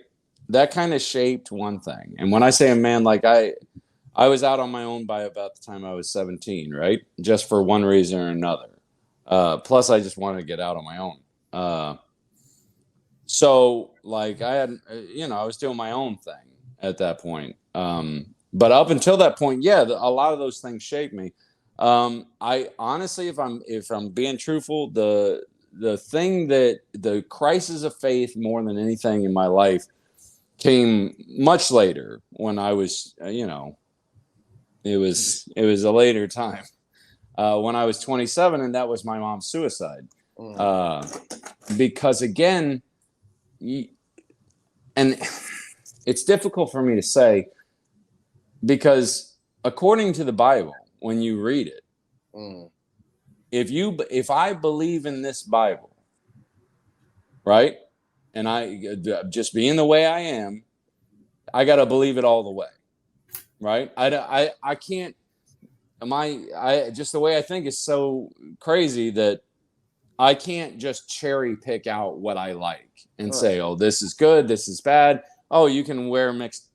That kind of shaped one thing. And when I say a man, like, I was out on my own by about the time I was 17, right? Just for one reason or another. Plus, I just wanted to get out on my own. So, like, I had, I was doing my own thing at that point. But up until that point, yeah, a lot of those things shaped me. I honestly, if I'm being truthful, the thing that the crisis of faith more than anything in my life came much later when I was, it was a later time when I was 27, and that was my mom's suicide. Because again, and it's difficult for me to say because according to the Bible, when you read it, if I believe in this Bible, right, and I just being the way I am, I got to believe it all the way, right? I can't. Just the way I think is so crazy that I can't just cherry pick out what I like and say, oh, this is good, this is bad. Oh, you can wear mixed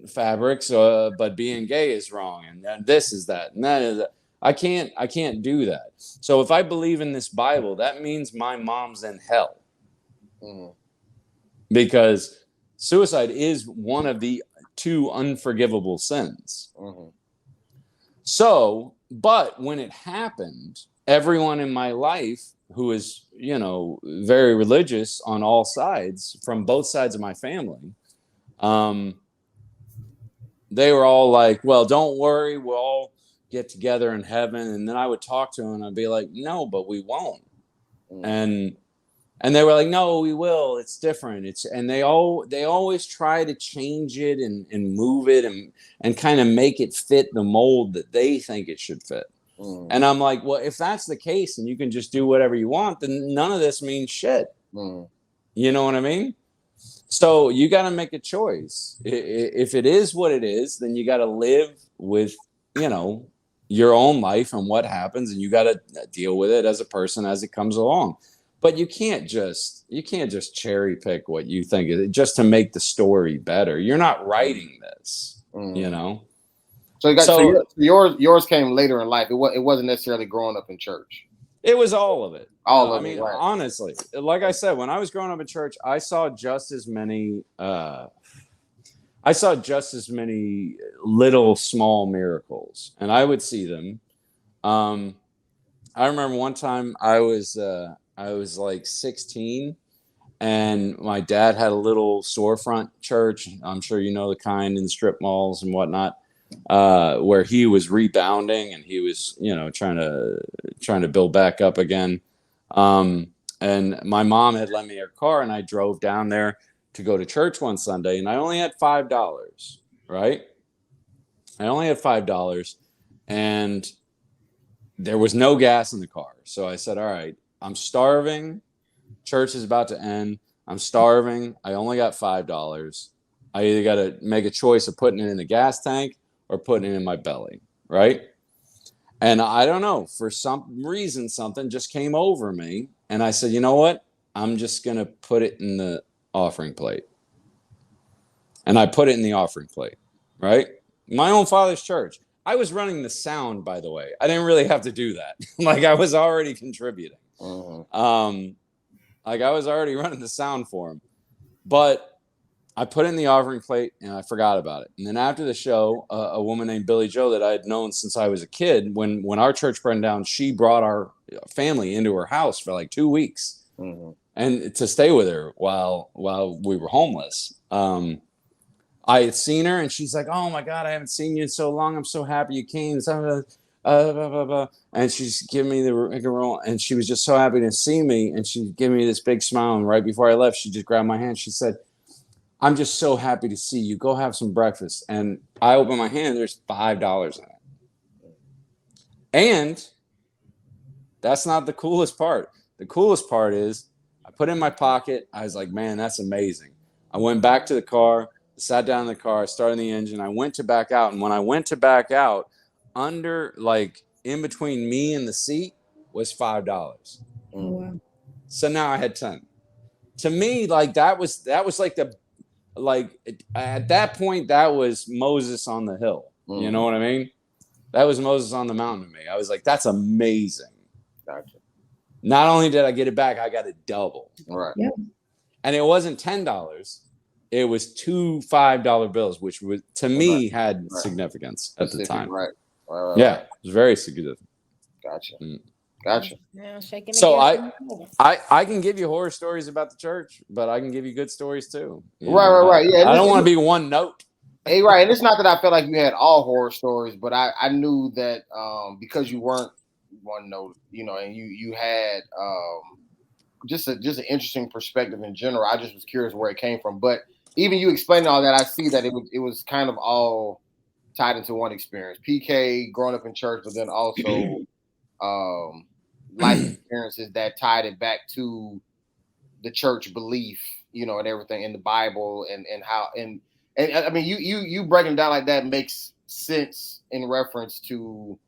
fabrics, but being gay is wrong, and this is that, and that is that. I can't do that. So if I believe in this Bible, that means my mom's in hell. Because suicide is one of the 2 unforgivable sins. So, but when it happened, everyone in my life who is, very religious on all sides, from both sides of my family, they were all like, well, don't worry, we'll all get together in heaven. And then I would talk to them and I'd be like, no, but we won't. And they were like, no, we will. It's different. They always try to change it and move it and kind of make it fit the mold that they think it should fit. And I'm like, well, if that's the case and you can just do whatever you want, then none of this means shit. You know what I mean? So you got to make a choice. If it is what it is, then you got to live with, your own life and what happens, and you got to deal with it as a person as it comes along. But you can't just cherry pick what you think is just to make the story better. You're not writing this, So yours came later in life. It wasn't necessarily growing up in church. It was all of it. All of it. Right. Honestly, like I said, when I was growing up in church, I saw just as many little small miracles, and I would see them. I remember one time I was like 16, and my dad had a little storefront church. I'm sure you know the kind in strip malls and whatnot, where he was rebounding and he was, trying to build back up again. And my mom had lent me her car, and I drove down there to go to church one Sunday, and I only had $5, right? I only had $5, and there was no gas in the car. So I said, all right, I'm starving. Church is about to end. I'm starving. I only got $5. I either got to make a choice of putting it in the gas tank or putting it in my belly, right? And I don't know, for some reason, something just came over me. And I said, you know what? I'm just going to put it in the offering plate. And I put it in the offering plate, right? My own father's church. I was running the sound, by the way. I didn't really have to do that. Like, I was already contributing. Like, I was already running the sound for him. But I put it in the offering plate, and I forgot about it. And then after the show, a woman named Billy Joe that I had known since I was a kid, when our church burned down, she brought our family into her house for like 2 weeks and to stay with her while we were homeless. I had seen her, and she's like, oh, my God, I haven't seen you in so long. I'm so happy you came. And she's giving me the rigmarole, and she was just so happy to see me. And she gave me this big smile. And right before I left, she just grabbed my hand. She said, I'm just so happy to see you. Go have some breakfast. And I open my hand. There's $5 in it. And that's not the coolest part. The coolest part is I put it in my pocket. I was like, man, that's amazing. I went back to the car, sat down in the car, started the engine. I went to back out. And when I went to back out, under, like, in between me and the seat was $5. Oh, wow. So now I had 10. To me, like, that was like at that point, that was Moses on the hill. You know what I mean? That was Moses on the mountain to me. I was like, that's amazing. Gotcha. Not only did I get it back, I got it double. Right. Yeah. And it wasn't $10. It was two $5 bills, which was, to me, had significance at the time. Right. Yeah, it was very significant. Gotcha. Gotcha. Now shaking. So I can give you horror stories about the church, but I can give you good stories too. Right. Yeah. I don't want to be one note. Hey, right. And it's not that I felt like you had all horror stories, but I knew that because you weren't one note, and you had just an interesting perspective in general. I just was curious where it came from. But even you explaining all that, I see that it was kind of all tied into one experience. PK growing up in church, but then also life experiences that tied it back to the church belief, and everything in the Bible and how and I mean you breaking down like that makes sense in reference to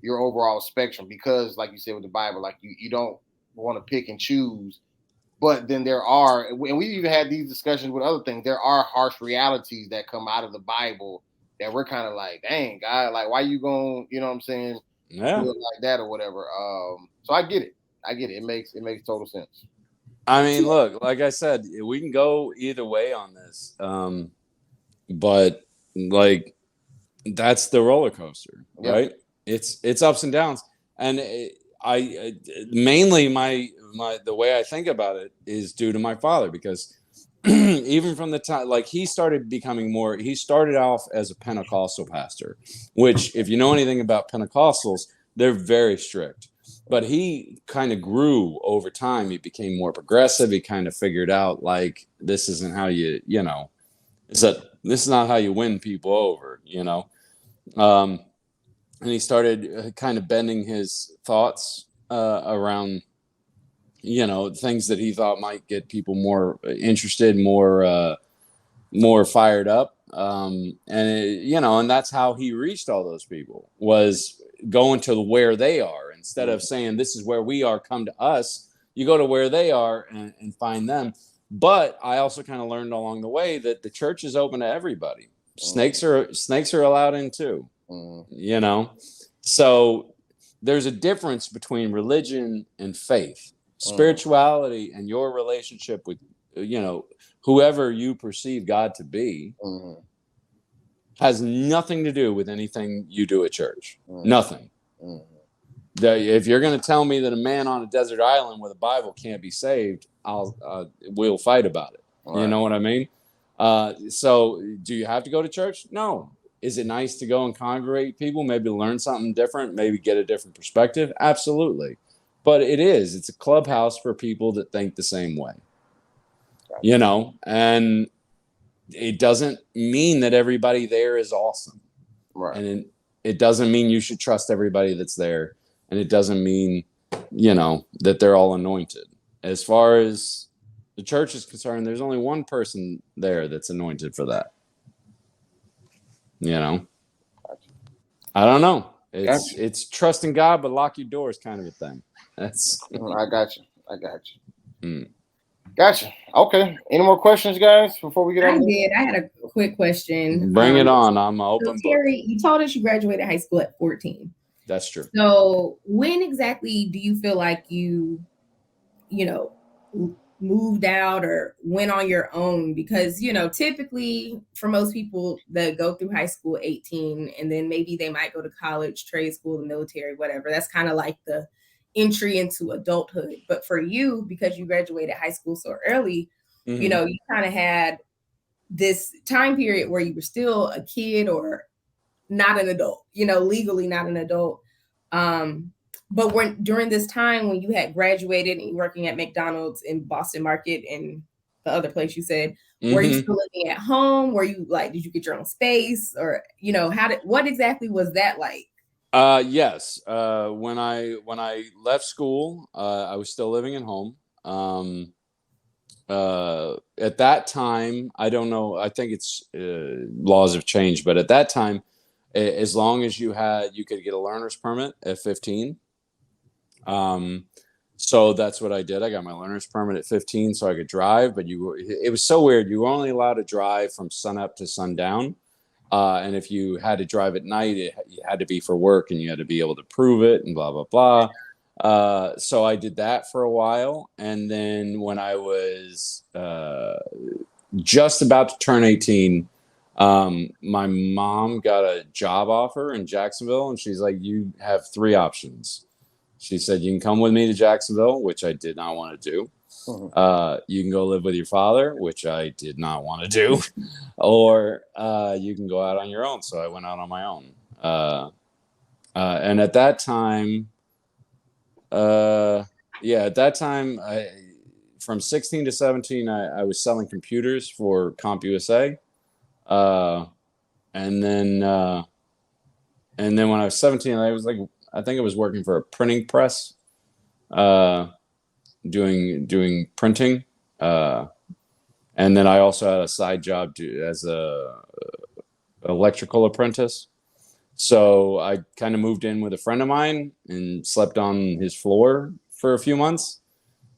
your overall spectrum, because like you said with the Bible, like you don't want to pick and choose, but then there are, and we even had these discussions with other things, there are harsh realities that come out of the Bible that we're kind of like, dang God, like why you going, you know what I'm saying, do it like that or whatever. So I get it. It makes total sense. I mean, look, like I said, we can go either way on this. But like, that's the roller coaster, right? It's ups and downs. And I mainly the way I think about it is due to my father, because even from the time, like, he started off as a Pentecostal pastor, which, if you know anything about Pentecostals, they're very strict. But he kind of grew over time. He became more progressive. He kind of figured out, like, this isn't how this is not how you win people over, and he started kind of bending his thoughts around, things that he thought might get people more interested, more fired up. And that's how he reached all those people, was going to where they are. Instead of saying, this is where we are, come to us, you go to where they are and find them. But I also kind of learned along the way that the church is open to everybody. Snakes are allowed in too, So there's a difference between religion and faith. Spirituality and your relationship with, whoever you perceive God to be, has nothing to do with anything you do at church. Nothing. If you're going to tell me that a man on a desert island with a Bible can't be saved, we'll fight about it. Right. You know what I mean? So do you have to go to church? No. Is it nice to go and congregate people, maybe learn something different, maybe get a different perspective? Absolutely. But it's a clubhouse for people that think the same way, and it doesn't mean that everybody there is awesome. Right. And it doesn't mean you should trust everybody that's there. And it doesn't mean, that they're all anointed. As far as the church is concerned, there's only one person there that's anointed for that. I don't know. It's trusting God, but lock your doors kind of a thing. That's. I got you. Gotcha. Okay. Any more questions, guys, before we get on? I had a quick question. Bring it on. I'm open. So Terry, you told us you graduated high school at 14. That's true. So when exactly do you feel like you moved out or went on your own? Because, typically for most people that go through high school 18, and then maybe they might go to college, trade school, the military, whatever. That's kind of like the entry into adulthood. But for you, because you graduated high school so early, you kind of had this time period where you were still a kid or not an adult, legally not an adult. But during this time when you had graduated and you were working at McDonald's in Boston Market and the other place you said, were you still living at home? Were you did you get your own space, or what exactly was that like? Yes. When I left school, I was still living at home. At that time, I don't know. I think it's laws have changed, but at that time, as long as you could get a learner's permit at 15. So that's what I did. I got my learner's permit at 15, so I could drive. But it was so weird. You were only allowed to drive from sunup to sundown. And if you had to drive at night, it had to be for work, and you had to be able to prove it, and blah blah blah. So I did that for a while, and then when I was just about to turn 18, my mom got a job offer in Jacksonville, and she's like, "You have three options." She said, "You can come with me to Jacksonville," which I did not want to do. You can go live with your father, which I did not want to do, or you can go out on your own. So I went out on my own. And at that time, from 16 to 17, I was selling computers for CompUSA. And then when I was 17, I think I was working for a printing press, doing printing. And then I also had a side job as a electrical apprentice. So I kind of moved in with a friend of mine and slept on his floor for a few months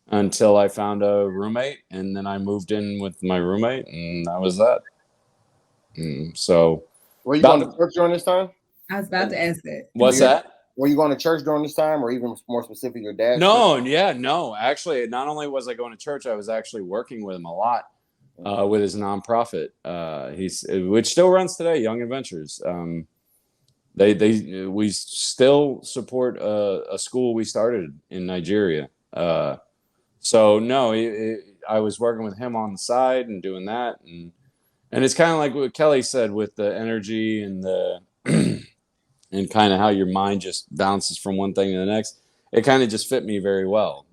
until I found a roommate, and then I moved in with my roommate, and that was that. So, were you going to church during this time? I was about to ask that. What's that? Were you going to church during this time, or even more specific, your dad's No, church? no. Actually, not only was I going to church, I was actually working with him a lot with his nonprofit. Which still runs today, Young Adventures. We still support a school we started in Nigeria. So no, I was working with him on the side and doing that, and it's kind of like what Kellie said with the energy and the and kind of how your mind just bounces from one thing to the next. It kind of just fit me very well,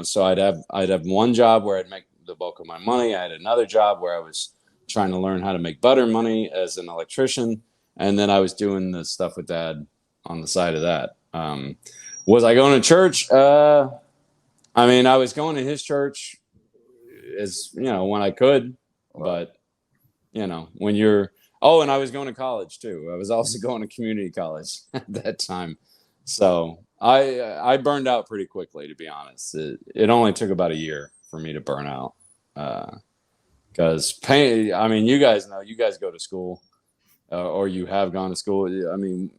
So I'd have one job where I'd make the bulk of my money. I had another job where I was trying to learn how to make butter money as an electrician, and then I was doing the stuff with Dad on the side of that. Was I going to church? I mean, I was going to his church as when I could, but when you're and I was going to college too. I was also going to community college at that time, so I burned out pretty quickly, to be honest. It only took about a year for me to burn out, because pay. I mean, you guys know, you guys go to school, or you have gone to school. I mean,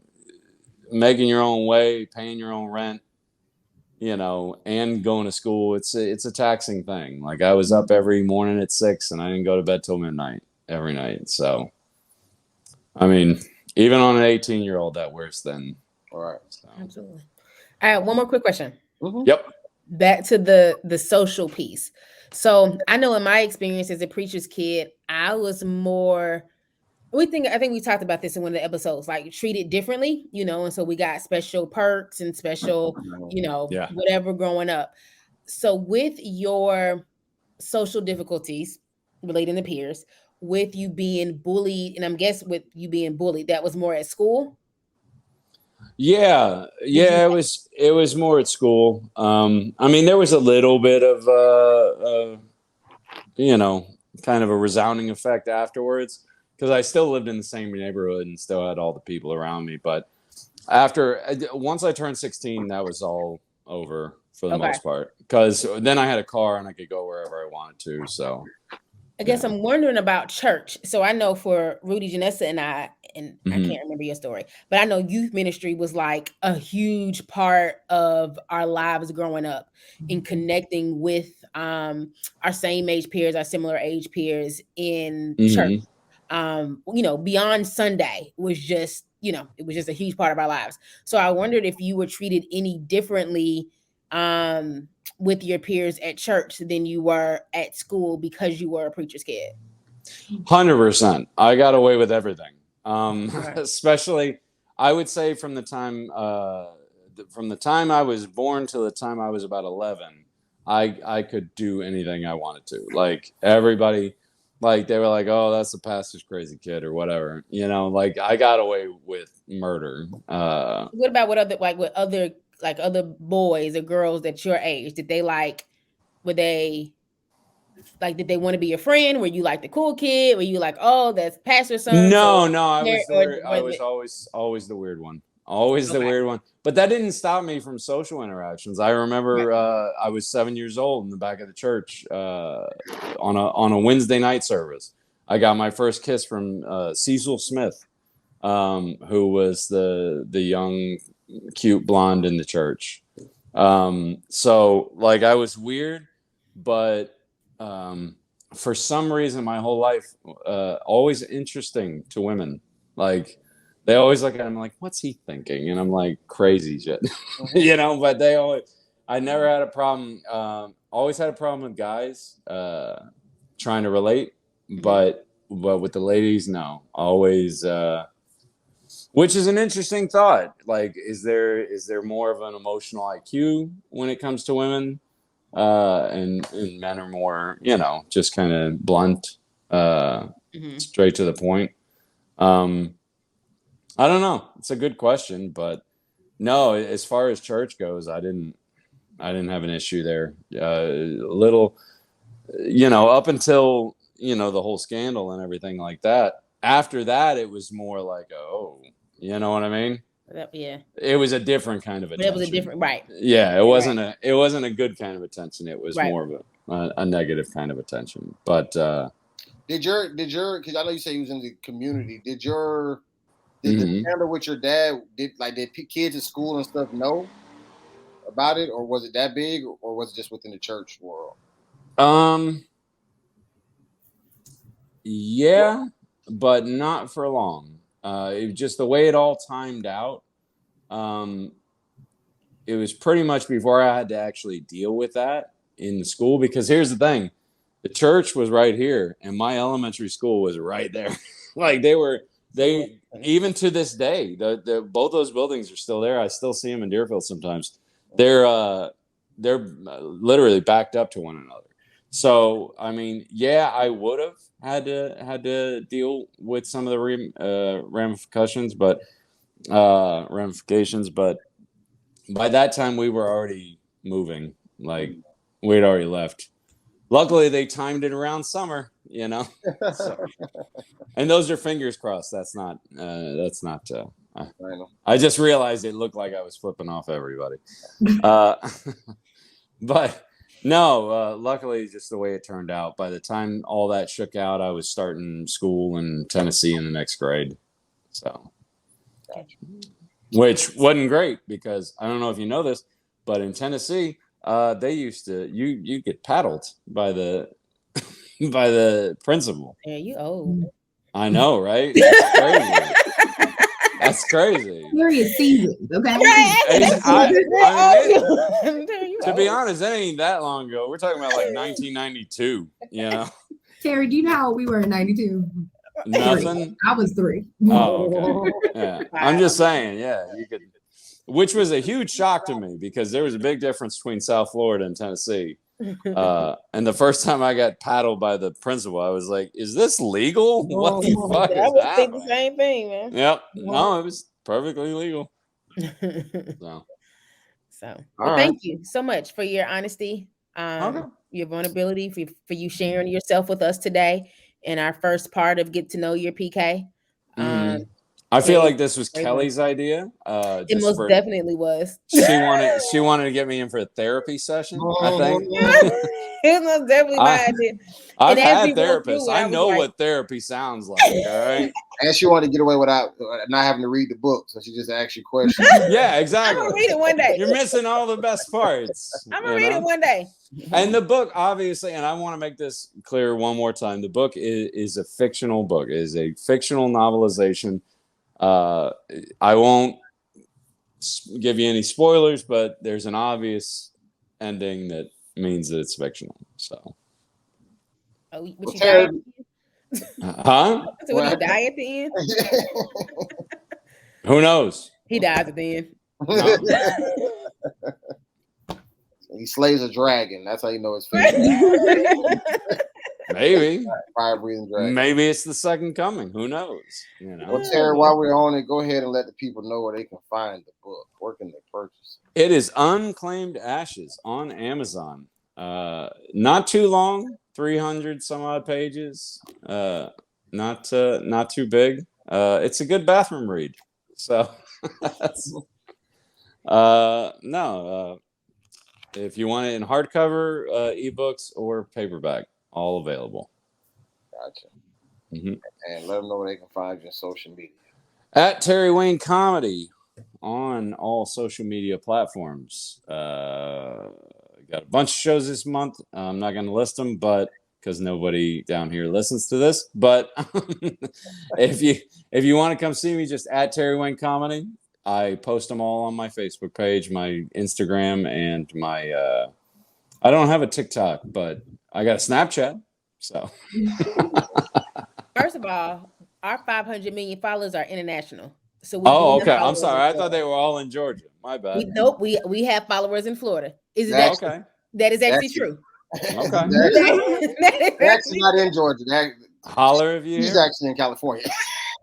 making your own way, paying your own rent, and going to school, it's a taxing thing. Like, I was up every morning at 6, and I didn't go to bed till midnight every night. So, I mean, even on an 18-year-old, that wears thin. All right. So. Absolutely. All right, one more quick question. Mm-hmm. Yep. Back to the social piece. So I know in my experience as a preacher's kid, I was more. I think we talked about this in one of the episodes, like treated differently, and so we got special perks and special, whatever growing up. So with your social difficulties relating to peers, with you being bullied, and I'm guessing with you being bullied, that was more at school? Yeah, it was more at school. I mean, there was a little bit of kind of a resounding effect afterwards, because I still lived in the same neighborhood and still had all the people around me. But once I turned 16, that was all over for the most part, because then I had a car and I could go wherever I wanted to. So I guess I'm wondering about church. So I know for Rudy, Janessa, and I can't remember your story, but I know youth ministry was like a huge part of our lives growing up, in connecting with our same age peers, our similar age peers in church. Beyond Sunday was just, it was just a huge part of our lives. So I wondered if you were treated any differently with your peers at church than you were at school because you were a preacher's kid. 100%. I got away with everything. Especially, I would say from the time I was born to the time I was about 11, I could do anything I wanted to. Like, everybody, Like they were like, "Oh, that's the pastor's crazy kid" or whatever. You know, like I got away with murder. What about with other boys or girls at your age? Did they like? Were they like? Did they want to be your friend? Were you like the cool kid? Were you like, oh, that's pastor's son? No, So no, I there- was the or weird. I was always the weird one. Always the Okay. weird one. But that didn't stop me from social interactions. I remember I was 7 years old in the back of the church on a Wednesday night service. I got my first kiss from Cecil Smith, who was the young, cute blonde in the church. So like I was weird, but for some reason my whole life always interesting to women. Like they always look at him like, what's he thinking? And I'm like, crazy shit. You know, but I never had a problem. Always had a problem with guys trying to relate, but with the ladies, no. Always which is an interesting thought. Like, is there more of an emotional IQ when it comes to women? And men are more, you know, just kind of blunt, straight to the point. I don't know. It's a good question, but no, as far as church goes, I didn't have an issue there. Little, you know, up until, you know, the whole scandal and everything like that. After that, it was more like, oh, you know what I mean? Yeah. It was a different kind of attention. It was a different, right? Yeah, it wasn't a good kind of attention. It was Right. more of a negative kind of attention. But did your because I know you say you was in the community. Did the scandal with your dad, did kids at school and stuff know about it, or was it that big, or was it just within the church world? Yeah, but not for long. It just the way it all timed out. It was pretty much before I had to actually deal with that in the school, because here's the thing. The church was right here and my elementary school was right there. Like they even to this day, the both those buildings are still there. I still see them in Deerfield sometimes. They're literally backed up to one another. So, I mean, yeah, I would have had to deal with some of the ramifications, but by that time we were already moving. Like we'd already left. Luckily, they timed it around summer, you know. So, and those are fingers crossed. That's not. I just realized it looked like I was flipping off everybody. But no, luckily, just the way it turned out. By the time all that shook out, I was starting school in Tennessee in the next grade. So, which wasn't great because I don't know if you know this, but in Tennessee, they used to you get paddled by the principal. Yeah, you old. I know, right? That's crazy. That's crazy. Serious seasons, okay? To be honest, that ain't that long ago. We're talking about like 1992. You know, Terry, do you know how we were in '92? Nothing. I was 3. Oh, okay. Yeah, I'm just saying. Yeah, you could. Which was a huge shock to me because there was a big difference between South Florida and Tennessee. And the first time I got paddled by the principal, I was like, "Is this legal? What the fuck I is would that?" think the same thing, man. Yep. No, it was perfectly legal. So well, thank you so much for your honesty, your vulnerability, for you sharing yourself with us today in our first part of Get to Know Your PK. I feel like this was Kellie's idea. It most definitely was. She wanted to get me in for a therapy session, I think. It was definitely my idea. I've had therapists. I know what therapy sounds like, all right? And she wanted to get away without not having to read the book, so she just asked you questions. Yeah, exactly. I'm going to read it one day. You're missing all the best parts. I'm going to read it one day. And the book, obviously, and I want to make this clear one more time, the book is a fictional book. It is a fictional novelization. I won't give you any spoilers, but there's an obvious ending that means that it's fictional. So, but you die at the end? Huh? So would he die at the end? Who knows? He dies at the end. No. He slays a dragon. That's how you know it's fictional. Maybe. Fire breathing dragon. Maybe it's the second coming. Who knows? You know. Well, Terry, while we're on it, go ahead and let the people know where they can find the book. Where can they purchase it? It is Unclaimed Ashes on Amazon. Not too long, 300 some odd pages. Not too big. It's a good bathroom read. So, if you want it in hardcover, ebooks, or paperback, all available. Gotcha. Mm-hmm. And let them know where they can find you on social media. At Terry Wayne Comedy on all social media platforms. Got a bunch of shows this month. I'm not going to list them, but because nobody down here listens to this. But if you want to come see me, just at Terry Wayne Comedy. I post them all on my Facebook page, my Instagram, and my. I don't have a TikTok, but I got a Snapchat. So. First of all, our 500 million followers are international. So okay. I'm sorry. I thought they were all in Georgia. My bad. We have followers in Florida. Is it okay? That is actually true. Okay. They're actually not in Georgia. Holler if you. He's actually in California.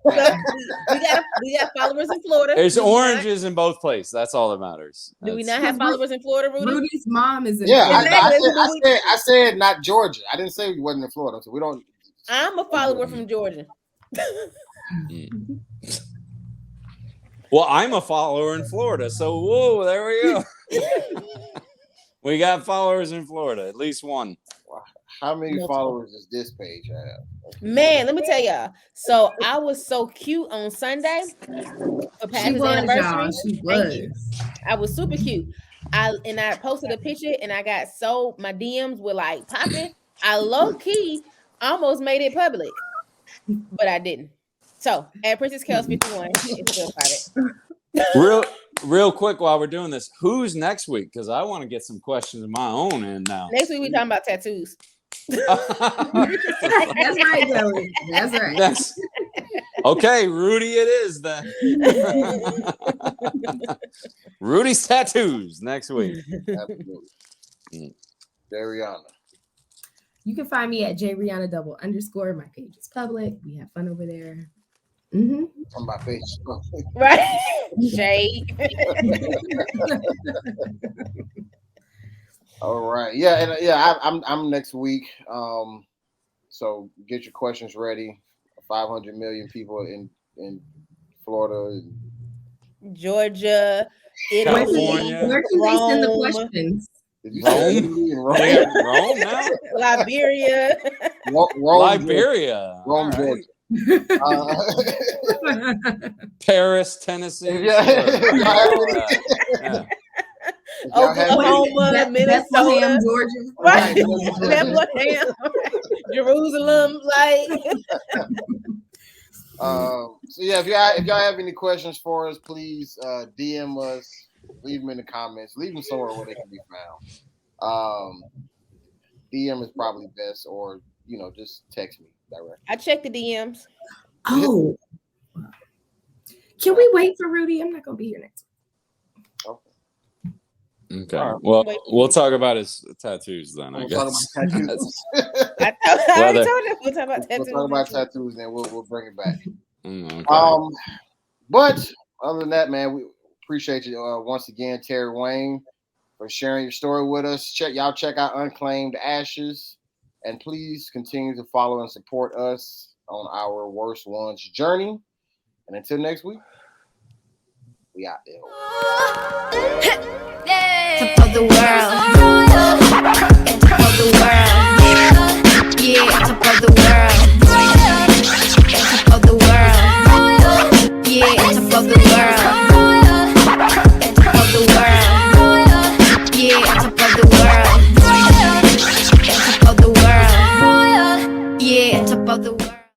So we got followers in Florida. There's oranges in both places. That's all that matters. Do we not have followers in Florida, Rudy? Rudy's mom is in Florida. Exactly. I said not Georgia. I didn't say we wasn't in Florida. So we don't. I'm a follower from Georgia. Well, I'm a follower in Florida. So, whoa, there we go. We got followers in Florida, at least one. How many followers does this page have? Man, let me tell y'all. So I was so cute on Sunday for Patty's anniversary. She was. I was super cute. I posted a picture and I got my DMs were like popping. I low key almost made it public, but I didn't. So at Princess Kells 51, it's still private. Real quick while we're doing this, who's next week? Because I want to get some questions of my own in now. Next week we talking about tattoos. That's right, Kellie. That's right. Okay, Rudy it is then. Rudy's tattoos next week. Absolutely. Jariana. You can find me at JRihanna _. My page is public. We have fun over there. Mm-hmm. On my page. Right. Shade. All right. Yeah, I'm next week. So get your questions ready. 500 million people in Florida, Georgia, Italy, California. Where can they send the questions? Did you say Rome now? Liberia. Liberia. Rome, Georgia. Paris, Tennessee. Oklahoma, Minnesota, Georgia. Right. Bethlehem, Jerusalem, like. So yeah, if y'all have any questions for us, please DM us, leave them in the comments, leave them somewhere where they can be found. DM is probably best, or just text me directly. I check the DMs. Oh, can we wait for Rudy? I'm not gonna be here next week. Okay. Right. Well, we'll talk about his tattoos then. I guess. Talk about tattoos. I already told you we'll talk about tattoos. We'll talk about tattoos, and then we'll bring it back. Okay. But other than that, man, we appreciate you once again, Terry Wayne, for sharing your story with us. Check out Unclaimed Ashes, and please continue to follow and support us on our Worst Ones journey. And until next week, we out there. Top of the world. Top of the world. Yeah, top of the world.